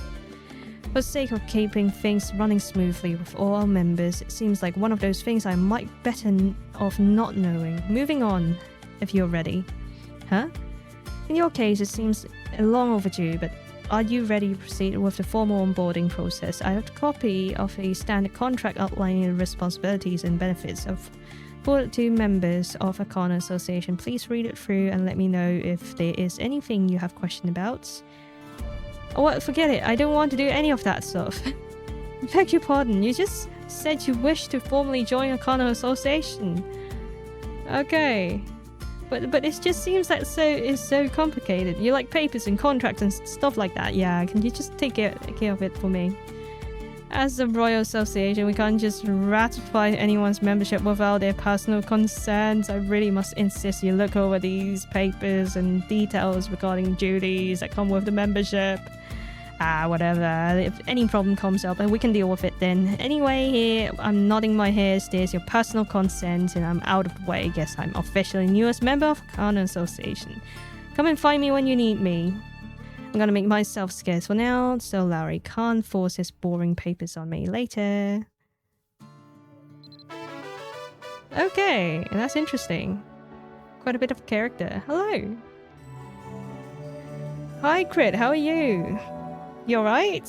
For the sake of keeping things running smoothly with all our members, it seems like one of those things I might better off not knowing. Moving on, if you're ready. Huh? In your case, it seems long overdue, but are you ready to proceed with the formal onboarding process? I have a copy of a standard contract outlining the responsibilities and benefits for the members of Arcana Association. Please read it through and let me know if there is anything you have question about. Oh, well, forget it. I don't want to do any of that stuff. I beg your pardon. You just said you wish to formally join Arcana Association. Okay. But it just seems like it's so complicated. You like papers and contracts and stuff like that. Yeah, can you just take care of it for me? As a Royal Association, we can't just ratify anyone's membership without their personal consent. I really must insist you look over these papers and details regarding duties that come with the membership. Whatever. If any problem comes up, we can deal with it then. Anyway, here, I'm nodding my head. There's your personal consent, and I'm out of the way. Guess I'm officially newest member of Arcana Association. Come and find me when you need me. I'm gonna make myself scarce for now, so Larry can't force his boring papers on me later. Okay, that's interesting. Quite a bit of character. Hello. Hi, Crit. How are you? You alright?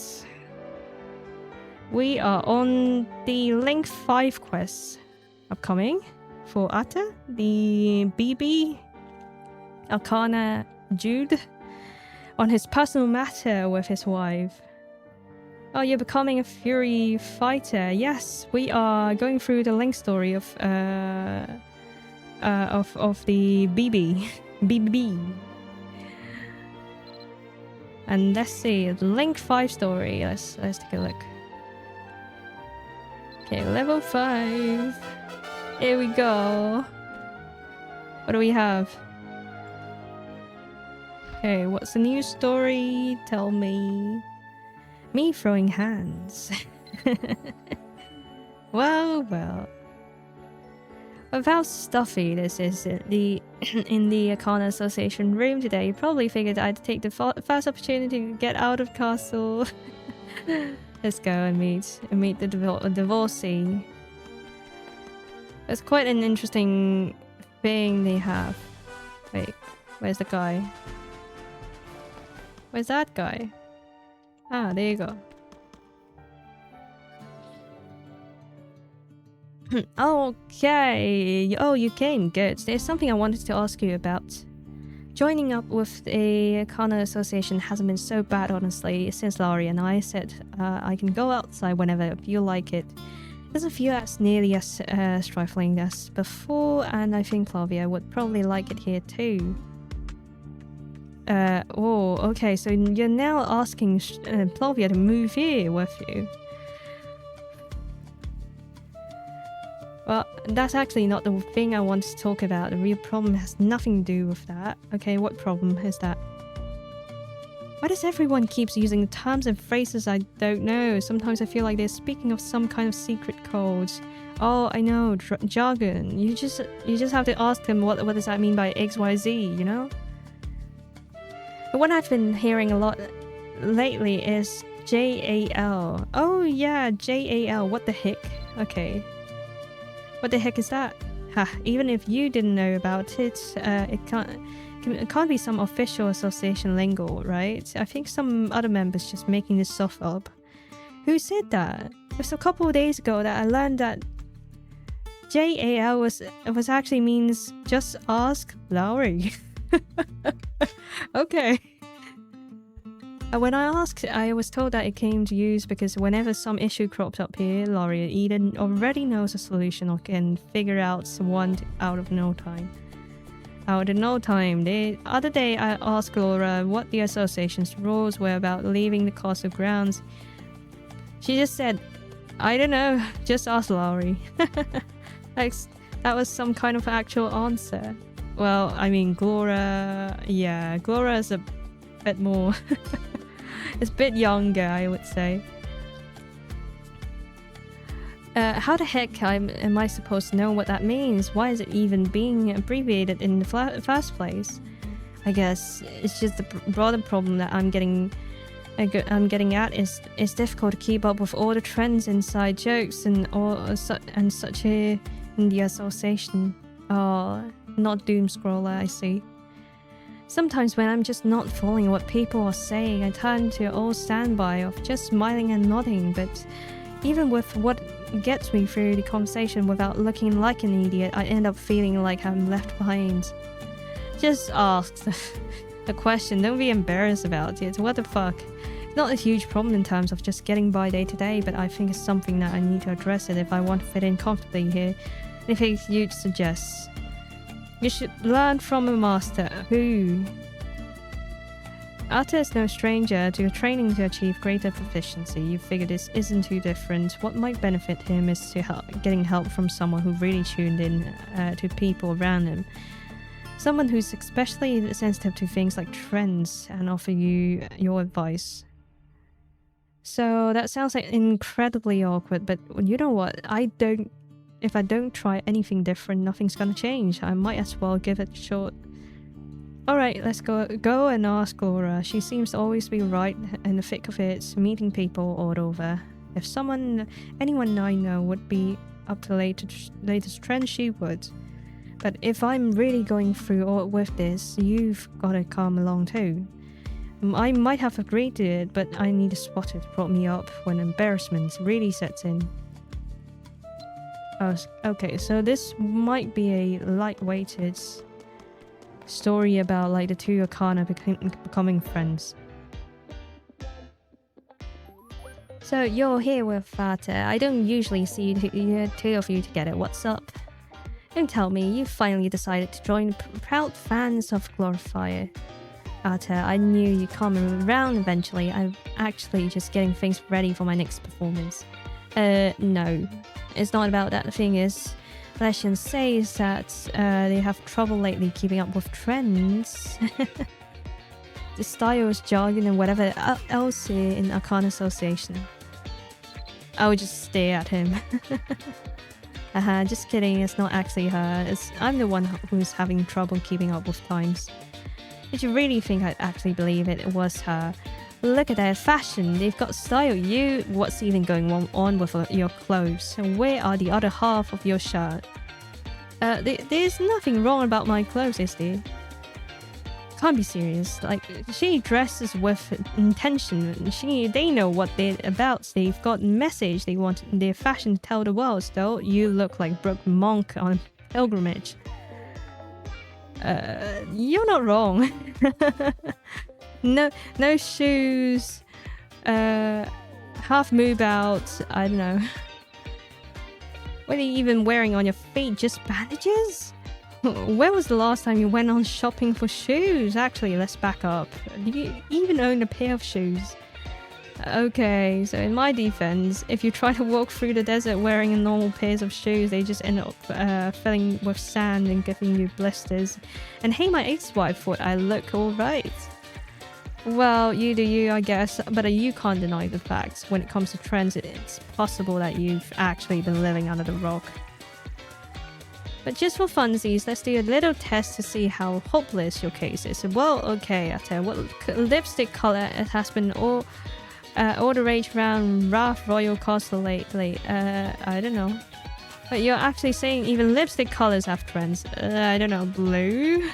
We are on the Link 5 quest upcoming for Ater, the BB Arcana Jude, on his personal matter with his wife. Oh, you're becoming a Fury fighter. Yes, we are going through the Link story of the BB. BB. And let's see, the Link 5 story. Let's take a look. Okay, level 5. Here we go. What do we have? Okay, what's the new story? Tell me. Me throwing hands. Well. Of how stuffy this is in the Arcana Association room today, you probably figured I'd take the first opportunity to get out of castle. Let's go and meet the divorcee. It's quite an interesting thing they have. Wait, where's the guy? Where's that guy? Ah, there you go. Okay. Oh, you came. Good. There's something I wanted to ask you about. Joining up with a Kana association hasn't been so bad, honestly, since Laurie and I said I can go outside whenever I feel like it. It doesn't feel as nearly as stifling as before, and I think Flavia would probably like it here too. Oh, okay, so you're now asking Flavia to move here with you. Well, that's actually not the thing I want to talk about. The real problem has nothing to do with that. Okay, what problem is that? Why does everyone keeps using terms and phrases I don't know? Sometimes I feel like they're speaking of some kind of secret code. Oh, I know, jargon. You just have to ask them what does that mean by XYZ, you know? But what I've been hearing a lot lately is JAL. Oh yeah, JAL. What the heck? Okay. What the heck is that? Ha, even if you didn't know about it, it can't be some official association lingo, right? I think some other members just making this stuff up. Who said that? It was a couple of days ago that I learned that JAL was actually means just ask Laurie. Okay. When I asked, I was told that it came to use because whenever some issue cropped up here, Laurie either already knows a solution or can figure out one out of no time. The other day I asked Laura what the association's rules were about leaving the castle grounds. She just said, I don't know, just ask Laurie. That was some kind of actual answer. Well, I mean, Glora is a bit more... It's a bit younger, I would say. How the heck am I supposed to know what that means? Why is it even being abbreviated in the first place? I guess it's just the broader problem that I'm getting at is it's difficult to keep up with all the trends, inside jokes, and such here in the association. Oh, not doom scroller, I see. Sometimes when I'm just not following what people are saying, I turn to an old standby of just smiling and nodding, but even with what gets me through the conversation without looking like an idiot, I end up feeling like I'm left behind. Just ask the question, don't be embarrassed about it. What the fuck? It's not a huge problem in terms of just getting by day to day, but I think it's something that I need to address it if I want to fit in comfortably here. Anything you'd suggest? You should learn from a master. Who? Ater is no stranger to training to achieve greater proficiency. You figure this isn't too different. What might benefit him is getting help from someone who really tuned in to people around him. Someone who's especially sensitive to things like trends and offer you your advice. So that sounds like incredibly awkward, but you know what? If I don't try anything different, nothing's gonna change. I might as well give it a shot. Alright, let's go and ask Laura. She seems to always be right in the thick of it, meeting people all over. If anyone I know would be up to latest trend, she would. But if I'm really going through all with this, you've gotta come along too. I might have agreed to it, but I need a spotter to prop me up when embarrassment really sets in. Okay, so this might be a light-weighted story about like the two Akana becoming friends. So you're here with Ater. I don't usually see two of you together. What's up? Don't tell me you finally decided to join the proud fans of Glorifier. Ater, I knew you'd come around eventually. I'm actually just getting things ready for my next performance. No. It's not about that. The thing is, what I should say is that they have trouble lately keeping up with trends. The styles, jargon, and whatever else in Akana Association. I would just stare at him. Just kidding, it's not actually her. I'm the one who's having trouble keeping up with times. Did you really think I'd actually believe it was her? Look at their fashion, they've got style. What's even going on with your clothes? And where are the other half of your shirt? There's nothing wrong about my clothes, is there? Can't be serious. Like, she dresses with intention. They know what they're about. They've got message. They want their fashion to tell the world. Still, you look like Brooke Monk on pilgrimage. You're not wrong. No shoes. Half move out. I don't know. What are you even wearing on your feet? Just bandages? When was the last time you went on shopping for shoes? Actually, let's back up. Do you even own a pair of shoes? Okay, so in my defense, if you try to walk through the desert wearing a normal pairs of shoes, they just end up filling with sand and giving you blisters. And hey, my ex-wife thought I look alright. Well, you do you, I guess, but you can't deny the facts. When it comes to trends, it's possible that you've actually been living under the rock. But just for funsies, let's do a little test to see how hopeless your case is. Well, okay, Ater, what lipstick color it has been all the rage around Wrath Royal Castle lately? I don't know. But you're actually saying even lipstick colors have trends. I don't know, blue?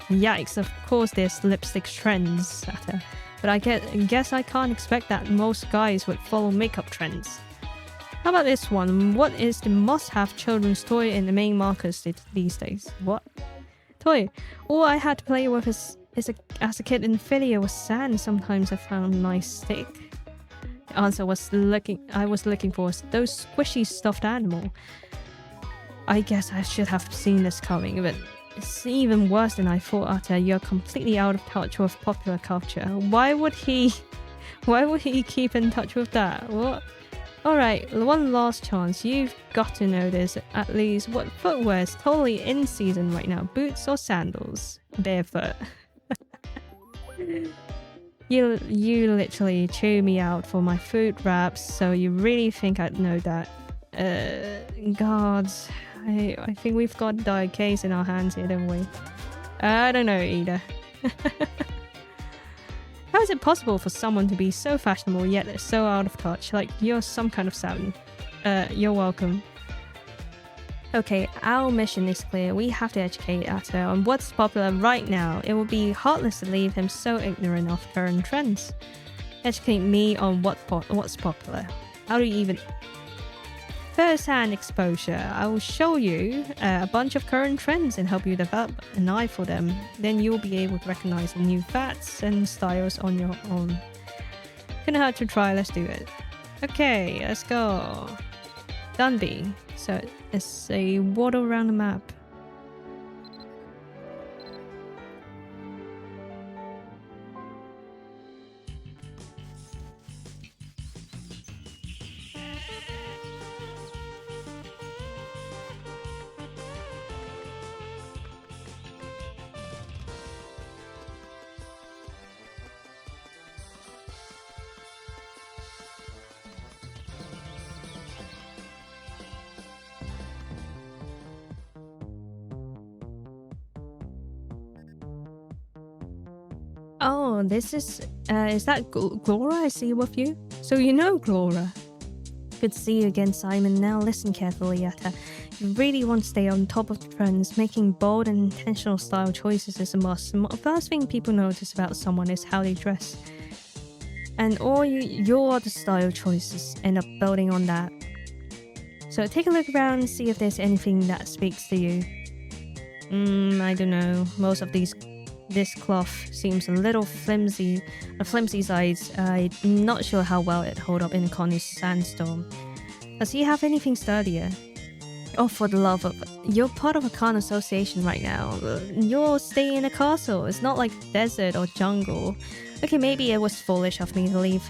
Yikes, of course there's lipstick trends, Ater. But I guess I can't expect that most guys would follow makeup trends. How about this one? What is the must-have children's toy in the main markets these days? What? Toy? All I had to play with as a kid in Philly was sand. Sometimes I found a nice stick. The answer I was looking for was those squishy stuffed animal. I guess I should have seen this coming, but it's even worse than I thought, Ater. You're completely out of touch with popular culture. Why would he keep in touch with that? What? Alright, one last chance. You've got to know this at least. What footwear is totally in season right now? Boots or sandals? Barefoot. You literally chew me out for my food wraps, so you really think I'd know that? God, I think we've got a dire case in our hands here, don't we? I don't know either. How is it possible for someone to be so fashionable yet so out of touch? Like you're some kind of savant. You're welcome. Okay, our mission is clear. We have to educate Ater on what's popular right now. It would be heartless to leave him so ignorant of current trends. Educate me on what's popular. How do you even... First-hand exposure. I will show you a bunch of current trends and help you develop an eye for them. Then you'll be able to recognize the new fads and styles on your own. Couldn't hurt to try, let's do it. Okay, let's go. Dundee. So it's a waddle around the map. Oh, this is that Glora I see with you? So you know Glora. Good to see you again, Simon. Now listen carefully, Ater. You really want to stay on top of the trends. Making bold and intentional style choices is a must. The first thing people notice about someone is how they dress. And all your other style choices end up building on that. So take a look around and see if there's anything that speaks to you. I don't know. Most of this cloth seems a little flimsy, a flimsy size. I'm not sure how well it hold up in a Connie's sandstorm. Does he have anything sturdier? Oh, for the love of... You're part of a Khan association right now. You're staying in a castle. It's not like desert or jungle. Okay, maybe it was foolish of me to leave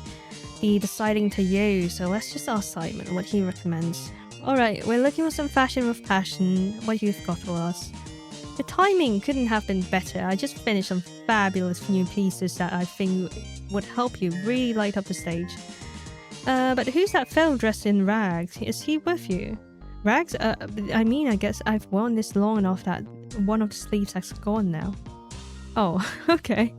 the deciding to you, so let's just ask Simon what he recommends. Alright, we're looking for some fashion with passion. What you've got for us? The timing couldn't have been better. I just finished some fabulous new pieces that I think would help you really light up the stage. But who's that fellow dressed in rags? Is he with you? Rags? I mean, I guess I've worn this long enough that one of the sleeves has gone now. Oh, okay.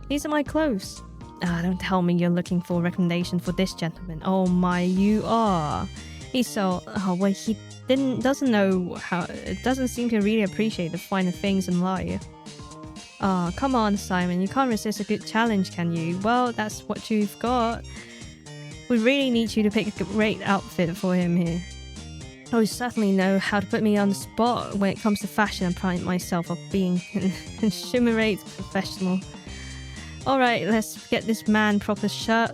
These are my clothes. Don't tell me you're looking for a recommendation for this gentleman. Oh my, you are. He's so... Oh, well, he doesn't know how... It doesn't seem to really appreciate the finer things in life. Oh, come on, Simon. You can't resist a good challenge, can you? Well, that's what you've got. We really need you to pick a great outfit for him here. Oh, you certainly know how to put me on the spot when it comes to fashion and pride myself of being a shimmerate professional. Alright, let's get this man proper shirt.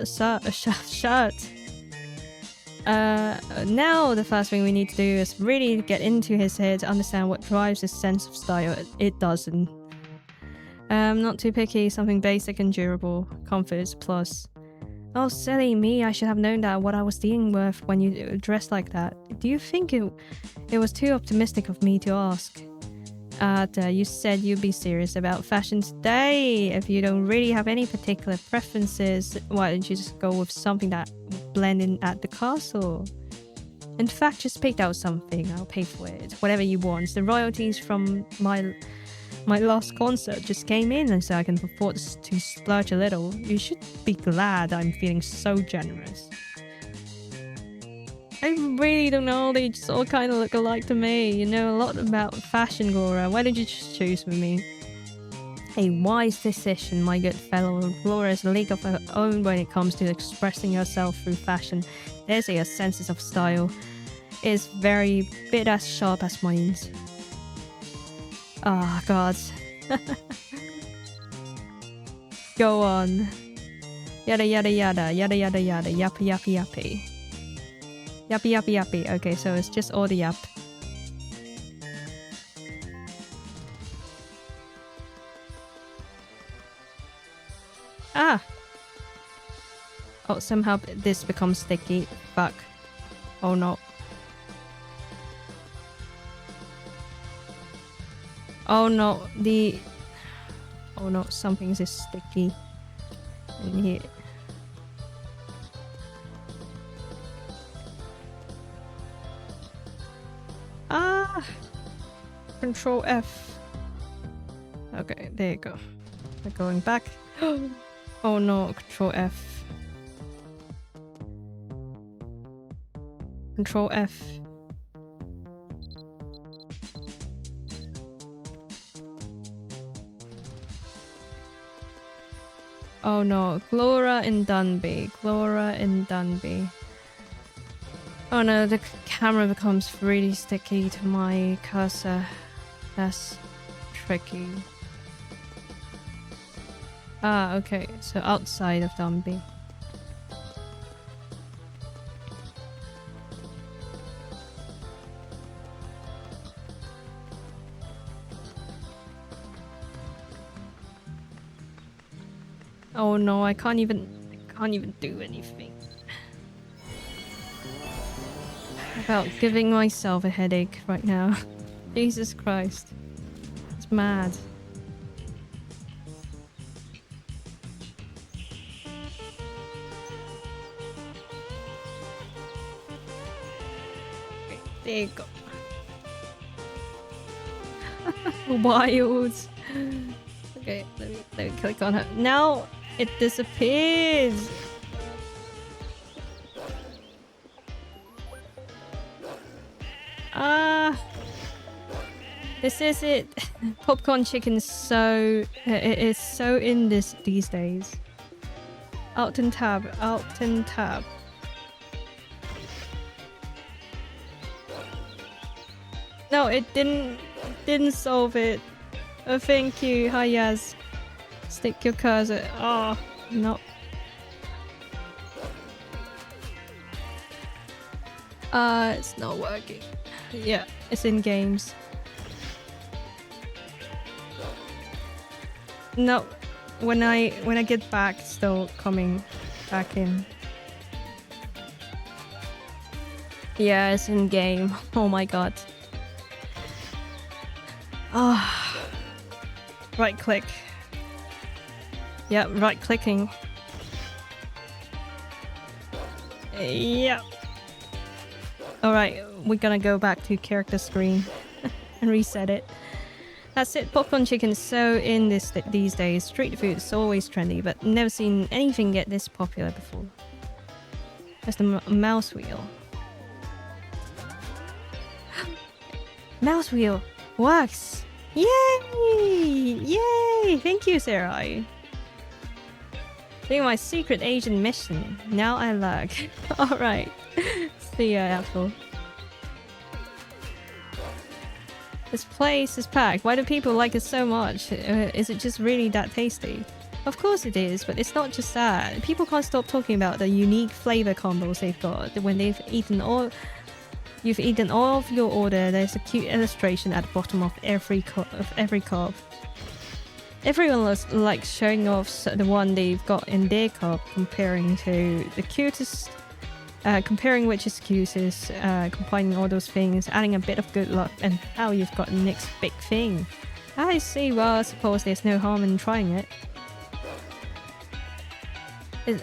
Now the first thing we need to do is really get into his head to understand what drives his sense of style. It doesn't. Not too picky, something basic and durable. Comfort plus. Oh, silly me, I should have known that what I was dealing with when you dressed like that. Do you think it was too optimistic of me to ask? You said you'd be serious about fashion today. If you don't really have any particular preferences, why don't you just go with something that would blend in at the castle? In fact, just pick out something. I'll pay for it. Whatever you want. The royalties from my last concert just came in, and so I can afford to splurge a little. You should be glad I'm feeling so generous. I really don't know, they just all kind of look alike to me. You know a lot about fashion, Laura. Why did you just choose with me? A wise decision, my good fellow. Laura is a league of her own when it comes to expressing yourself through fashion. There's a sense of style. It's very bit as sharp as mine's. Ah, God. Go on. Yada yada yada, yada yada yada, yappy yappy yappy. Yappy yappy yappy. Okay, so it's just all the yap. Ah! Oh, somehow this becomes sticky. Fuck. Oh no. Oh no, oh no, something is sticky in here. Ah! Control F. Okay, there you go. We're going back. Oh no, Control F. Control F. Oh no, Glora in Dunby. Glora in Dunby. Oh no, the camera becomes really sticky to my cursor. That's tricky. Ah, okay, so outside of Dunby. Oh no, I can't even do anything. About giving myself a headache right now. Jesus Christ. It's mad. Okay, there you go. Wild. Okay, let me click on her. Now it disappears. This is it. Popcorn chicken is so it is so in these days. Alt and tab. No, it didn't solve it. Oh, thank you. Hi, Yaz. Stick your cursor. Oh, no. It's not working. Yeah, it's in games. No, when I get back, it's still coming back in. Yeah, it's in game. Oh my god. Ah. Right click. Yeah, right clicking. Yeah. Alright, we're gonna go back to character screen and reset it. That's it, popcorn chicken is so in these days. Street food is always trendy, but never seen anything get this popular before. There's the mouse wheel. Mouse wheel works! Yay! Yay! Thank you, Sarai. Doing my secret agent mission. Now I lag. Alright. See ya, Apple. This place is packed. Why do people like it so much? Is it just really that tasty? Of course it is, but it's not just that. People can't stop talking about the unique flavor combos they've got. When they've eaten all... You've eaten all of your order, there's a cute illustration at the bottom of every cup. Everyone likes showing off the one they've got in their cup, comparing to the cutest... comparing which is cutest, combining all those things, adding a bit of good luck, and now you've got the next big thing. I see, well, I suppose there's no harm in trying it.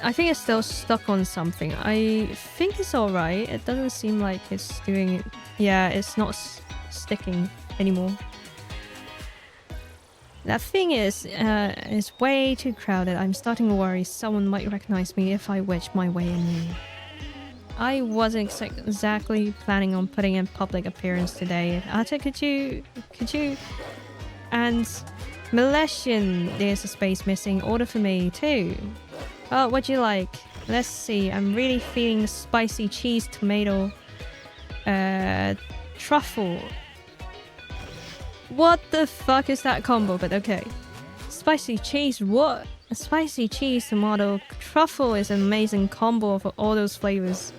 I think it's still stuck on something. I think it's alright. It doesn't seem like it's doing it. Yeah, it's not sticking anymore. That thing is way too crowded. I'm starting to worry someone might recognize me if I wedge my way in here. I wasn't exactly planning on putting in public appearance today. Ater, could you... And Malaysian, there's a space missing. Order for me too. Oh, what'd you like? Let's see. I'm really feeling the spicy cheese tomato truffle. What the fuck is that combo? But okay. Spicy cheese, what? A spicy cheese tomato truffle is an amazing combo of all those flavors.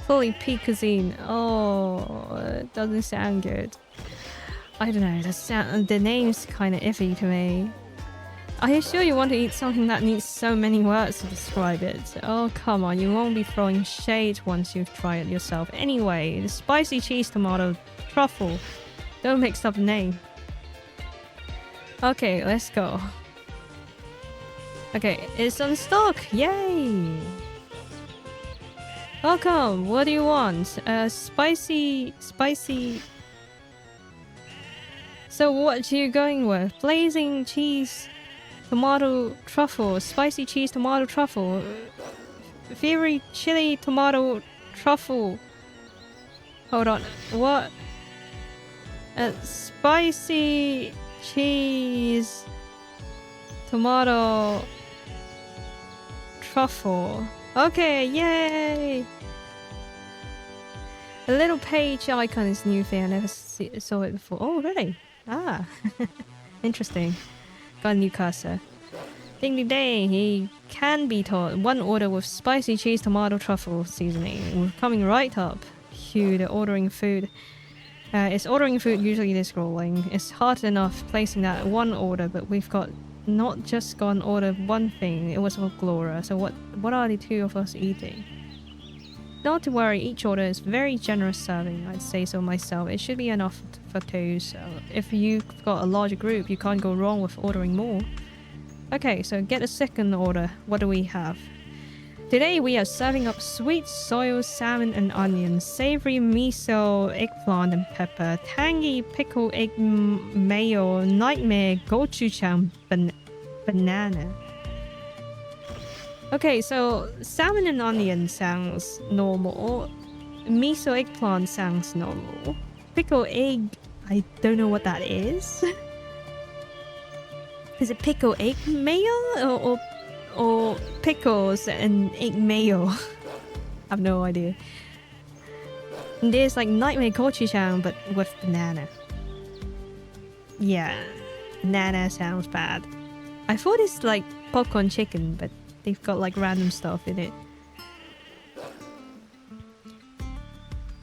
Fully peak cuisine. Oh, it doesn't sound good. I don't know, the name's kind of iffy to me. Are you sure you want to eat something that needs so many words to describe it? Oh, come on, you won't be throwing shade once you've tried it yourself. Anyway, the spicy cheese tomato truffle. Don't mix up the name. Okay, let's go. Okay, it's on stock! Yay! Welcome, what do you want? Spicy... So what are you going with? Blazing cheese... Tomato truffle, spicy cheese tomato truffle, fiery chili tomato truffle. Hold on, what? Spicy cheese tomato truffle. Okay, yay! A little page icon is new thing. I never saw it before. Oh, really? Ah, interesting. Got a new cursor. Ding ding ding, he can be taught. One order with spicy cheese tomato truffle seasoning. We're coming right up. Phew, the ordering food. It's ordering food usually this scrolling. It's hard enough placing that one order, but we've got not just gone order one thing. It was for Glora. So what are the two of us eating? Not to worry, each order is very generous serving. I'd say so myself. It should be enough for two. So if you've got a larger group, you can't go wrong with ordering more. Okay, so get a second order. What do we have? Today we are serving up sweet soy salmon and onion, savory miso, eggplant and pepper, tangy pickle egg mayo, nightmare gochujang banana. Okay, so salmon and onion sounds normal. Miso eggplant sounds normal. Pickle egg, I don't know what that is. Is it pickle egg mayo or pickles and egg mayo? I have no idea. And there's like nightmare gochujang but with banana. Yeah, banana sounds bad. I thought it's like popcorn chicken, but they've got like random stuff in it.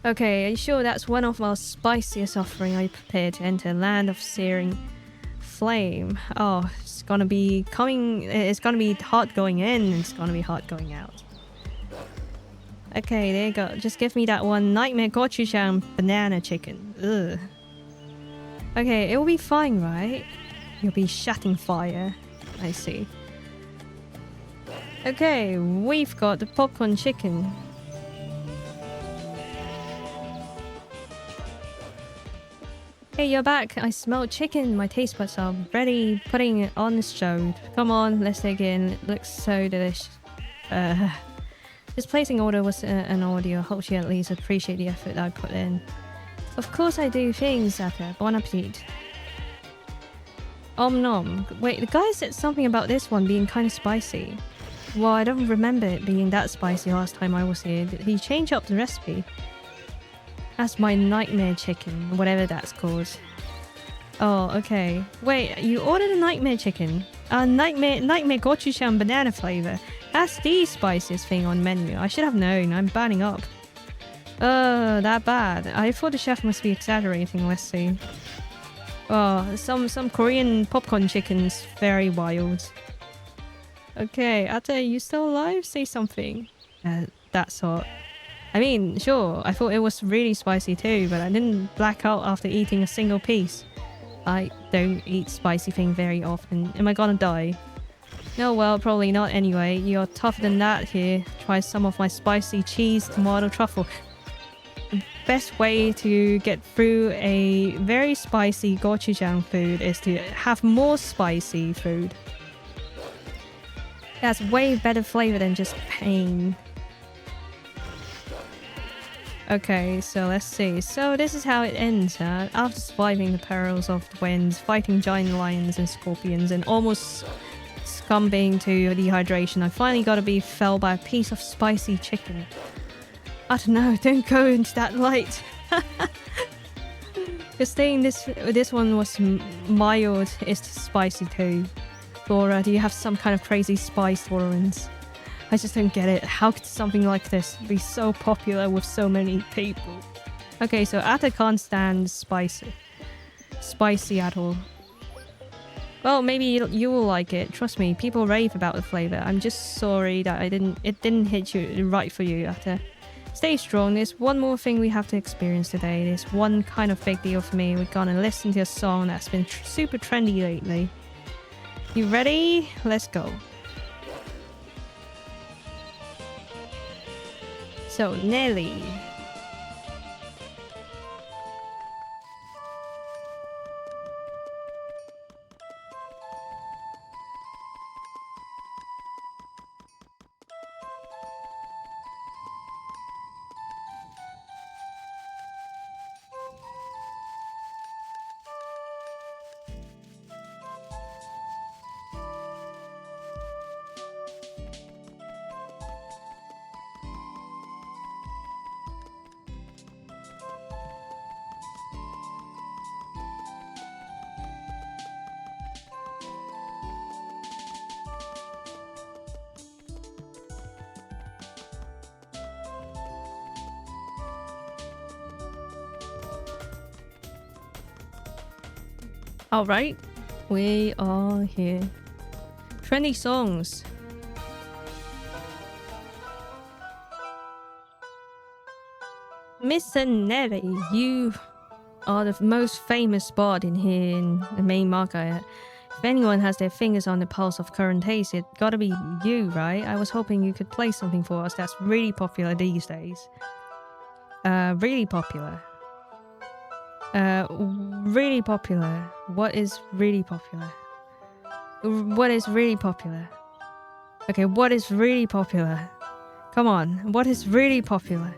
Okay, are you sure that's one of our spiciest offering I prepared to enter land of searing flame? Oh, it's gonna be coming. It's gonna be hot going in. It's gonna be hot going out. Okay, there you go. Just give me that one nightmare gochujang banana chicken. Ugh. Okay, it will be fine, right? You'll be shutting fire. I see. Okay, we've got the popcorn chicken. Hey, you're back. I smell chicken. My taste buds are ready. Putting it on the stove. Come on, let's dig in. It looks so delicious. This placing order was an audio. Hope you at least appreciate the effort I put in. Of course I do. Things, Ater. Bon appetit. Om nom. Wait, the guy said something about this one being kind of spicy. Well, I don't remember it being that spicy last time I was here. Did he change up the recipe? That's my nightmare chicken, whatever that's called. Oh, okay. Wait, you ordered a nightmare chicken? Nightmare gochujang banana flavor. That's the spiciest thing on menu. I should have known. I'm burning up. That bad. I thought the chef must be exaggerating. Let's see. Oh, some Korean popcorn chicken's very wild. Okay, Ater, you still alive? Say something. That's hot. I mean, sure, I thought it was really spicy too, but I didn't black out after eating a single piece. I don't eat spicy things very often. Am I gonna die? No, well, probably not anyway. You're tougher than that here. Try some of my spicy cheese tomato truffle. The best way to get through a very spicy gochujang food is to have more spicy food. That's way better flavor than just pain. Okay, so let's see. So this is how it ends, huh? After surviving the perils of the winds, fighting giant lions and scorpions, and almost succumbing to dehydration, I finally got to be felled by a piece of spicy chicken. I don't know, don't go into that light. Just saying this one was mild is spicy too. Laura, do you have some kind of crazy spice tolerance? I just don't get it. How could something like this be so popular with so many people? Okay, so Ater can't stand spicy at all. Well, maybe you will like it. Trust me, people rave about the flavor. I'm just sorry that it didn't hit you right for you, Ater. Stay strong. There's one more thing we have to experience today. There's one kind of big deal for me. We're gonna listen to a song that's been super trendy lately. You ready? Let's go. So, Nelly. Alright, we are here. Trendy songs. Mr. Nelly, you are the most famous spot in here in the main market. If anyone has their fingers on the pulse of current taste, it gotta be you, right? I was hoping you could play something for us that's really popular these days. Really popular. Really popular. What is really popular? What is really popular? Okay, what is really popular? Come on, what is really popular?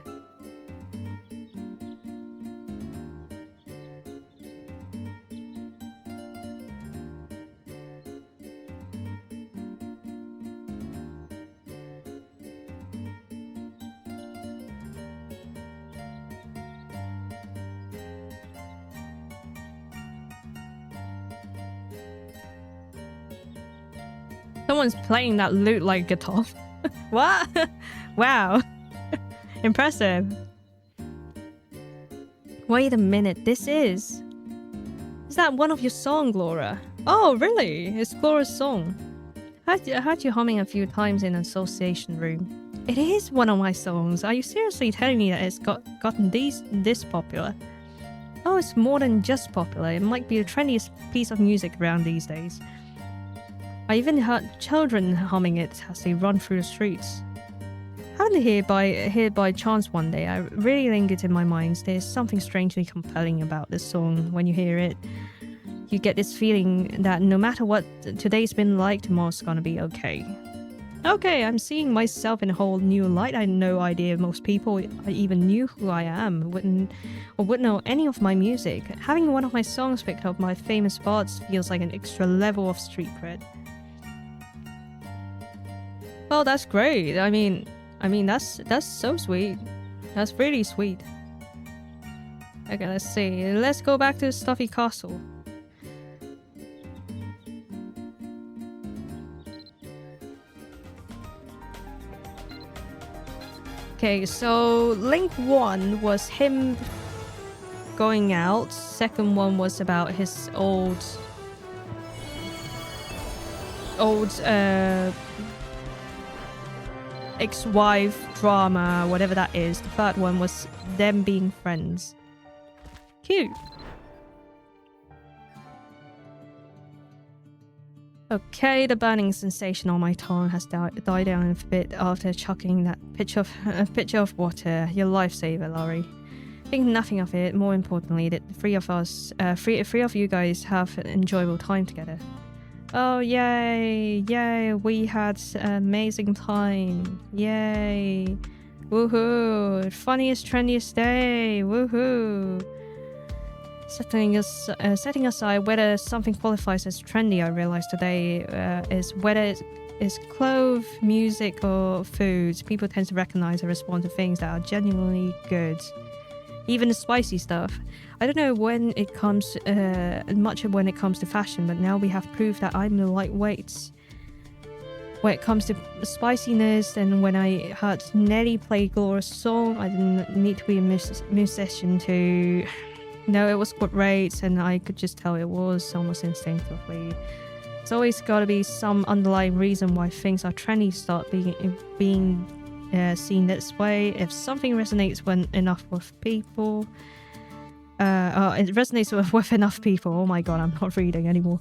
Someone's playing that lute like guitar. What? Wow. Impressive. Wait a minute, this is... Is that one of your songs, Laura? Oh, really? It's Laura's song. I heard you humming a few times in an association room. It is one of my songs. Are you seriously telling me that it's gotten this popular? Oh, it's more than just popular. It might be the trendiest piece of music around these days. I even heard children humming it as they run through the streets. Happened to hear by chance one day. I really lingered in my mind. There's something strangely compelling about this song. When you hear it, you get this feeling that no matter what today's been like, tomorrow's gonna be okay. Okay, I'm seeing myself in a whole new light. I had no idea most people even knew who I am, wouldn't know any of my music. Having one of my songs picked up by famous spots feels like an extra level of street cred. Well, that's great. I mean, that's so sweet. That's really sweet. Okay, let's see. Let's go back to the stuffy castle. Okay, so link 1 was him going out. Second one was about his old ex-wife drama, whatever that is. The third one was them being friends. Cute. Okay, the burning sensation on my tongue has died down a bit after chucking that pitcher of water. Your lifesaver, Laurie. Think nothing of it. More importantly, that the three of you guys have an enjoyable time together. Oh, yay! Yay! We had an amazing time. Yay! Woohoo! Funniest, trendiest day. Woohoo! Setting aside whether something qualifies as trendy, I realized today is whether it's clothes, music, or foods. People tend to recognize and respond to things that are genuinely good. Even the spicy stuff. I don't know when it comes much when it comes to fashion, but now we have proof that I'm the lightweight when it comes to spiciness. And when I heard Nelly play Gloria's song, I didn't need to be a musician to know it was great, and I could just tell it was almost instinctively. There's always got to be some underlying reason why things are trendy start being seen this way. If something resonates enough with people, it resonates with enough people. Oh my god, I'm not reading anymore.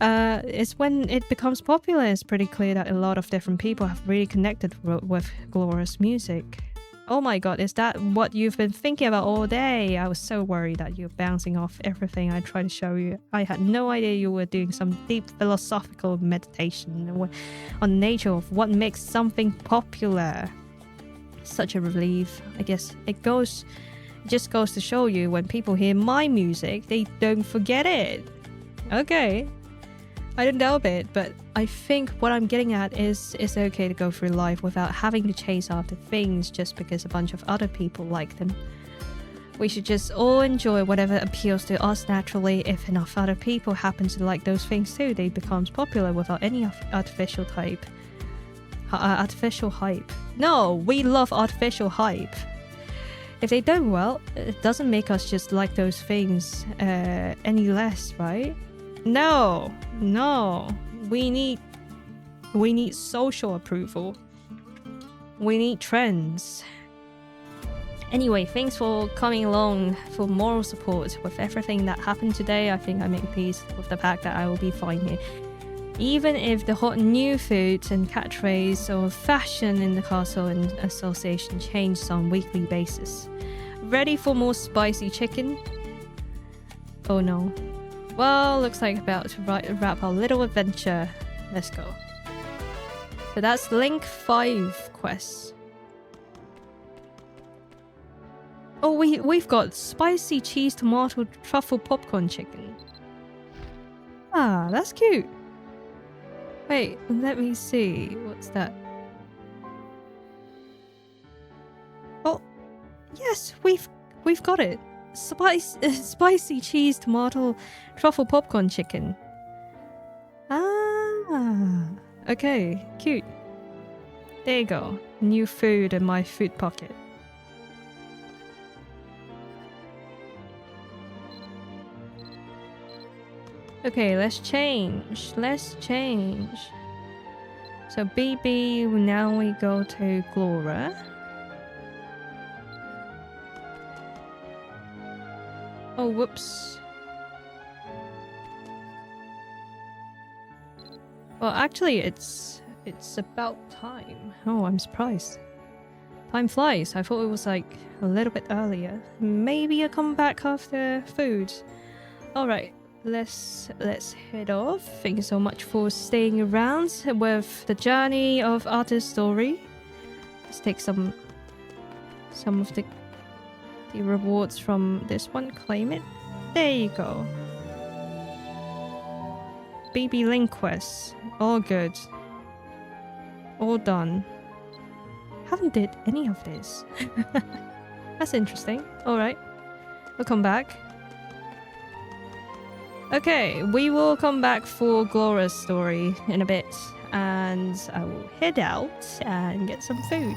It's when it becomes popular. It's pretty clear that a lot of different people have really connected with Gloria's music. Oh my god, is that what you've been thinking about all day? I was so worried that you're bouncing off everything I tried to show you. I had no idea you were doing some deep philosophical meditation on the nature of what makes something popular. Such a relief. I guess it just goes to show you, when people hear my music, they don't forget it. Okay. I don't doubt it, but I think what I'm getting at is it's okay to go through life without having to chase after things just because a bunch of other people like them. We should just all enjoy whatever appeals to us naturally. If enough other people happen to like those things too, they becomes popular without any artificial hype. No, we love artificial hype. If they don't, well, it doesn't make us just like those things any less, right? No, we need social approval. We need trends. Anyway, thanks for coming along for moral support with everything that happened today. I think I make peace with the fact that I will be fine here. Even if the hot new foods and catchphrase or fashion in the castle and association changes on a weekly basis. Ready for more spicy chicken? Oh no. Well, looks like about to wrap our little adventure. Let's go. So that's Link 5 quest. Oh, we've got spicy cheese tomato truffle popcorn chicken. Ah, that's cute. Wait, let me see. What's that? Oh, yes, we've got it. Spicy cheese tomato truffle popcorn chicken. Ah, okay, cute. There you go. New food in my food pocket. Okay, let's change. So BB, now we go to Gloria. Oh, whoops. Well, actually, it's about time. Oh, I'm surprised. Time flies. I thought it was like a little bit earlier. Maybe I'll come back after food. Alright, let's head off. Thank you so much for staying around with the journey of Ater's story. Let's take some of the rewards from this one. Claim it. There you go. BB Link quest. All good. All done. Haven't did any of this. That's interesting. Alright. We'll come back. Okay, we will come back for Glora's story in a bit, and I will head out and get some food.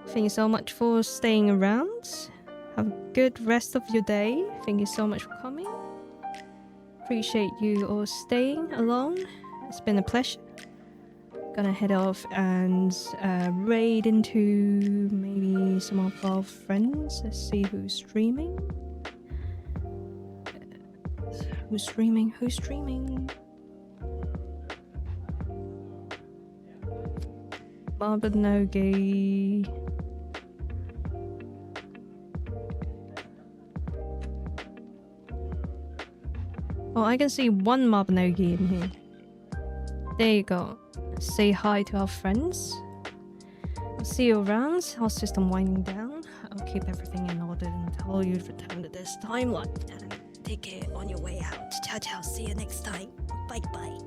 Thank you so much for staying around. Have a good rest of your day. Thank you so much for coming. Appreciate you all staying along. It's been a pleasure. Gonna head off and raid into maybe some of our friends. Let's see who's streaming. Who's streaming? Who's streaming? Mabinogi. Oh, I can see one Mabinogi in here. There you go. Say hi to our friends. I'll see you around. Our system winding down. I'll keep everything in order and tell you to return to this timeline. And take care on your way out. Ciao ciao. See you next time. Bye bye.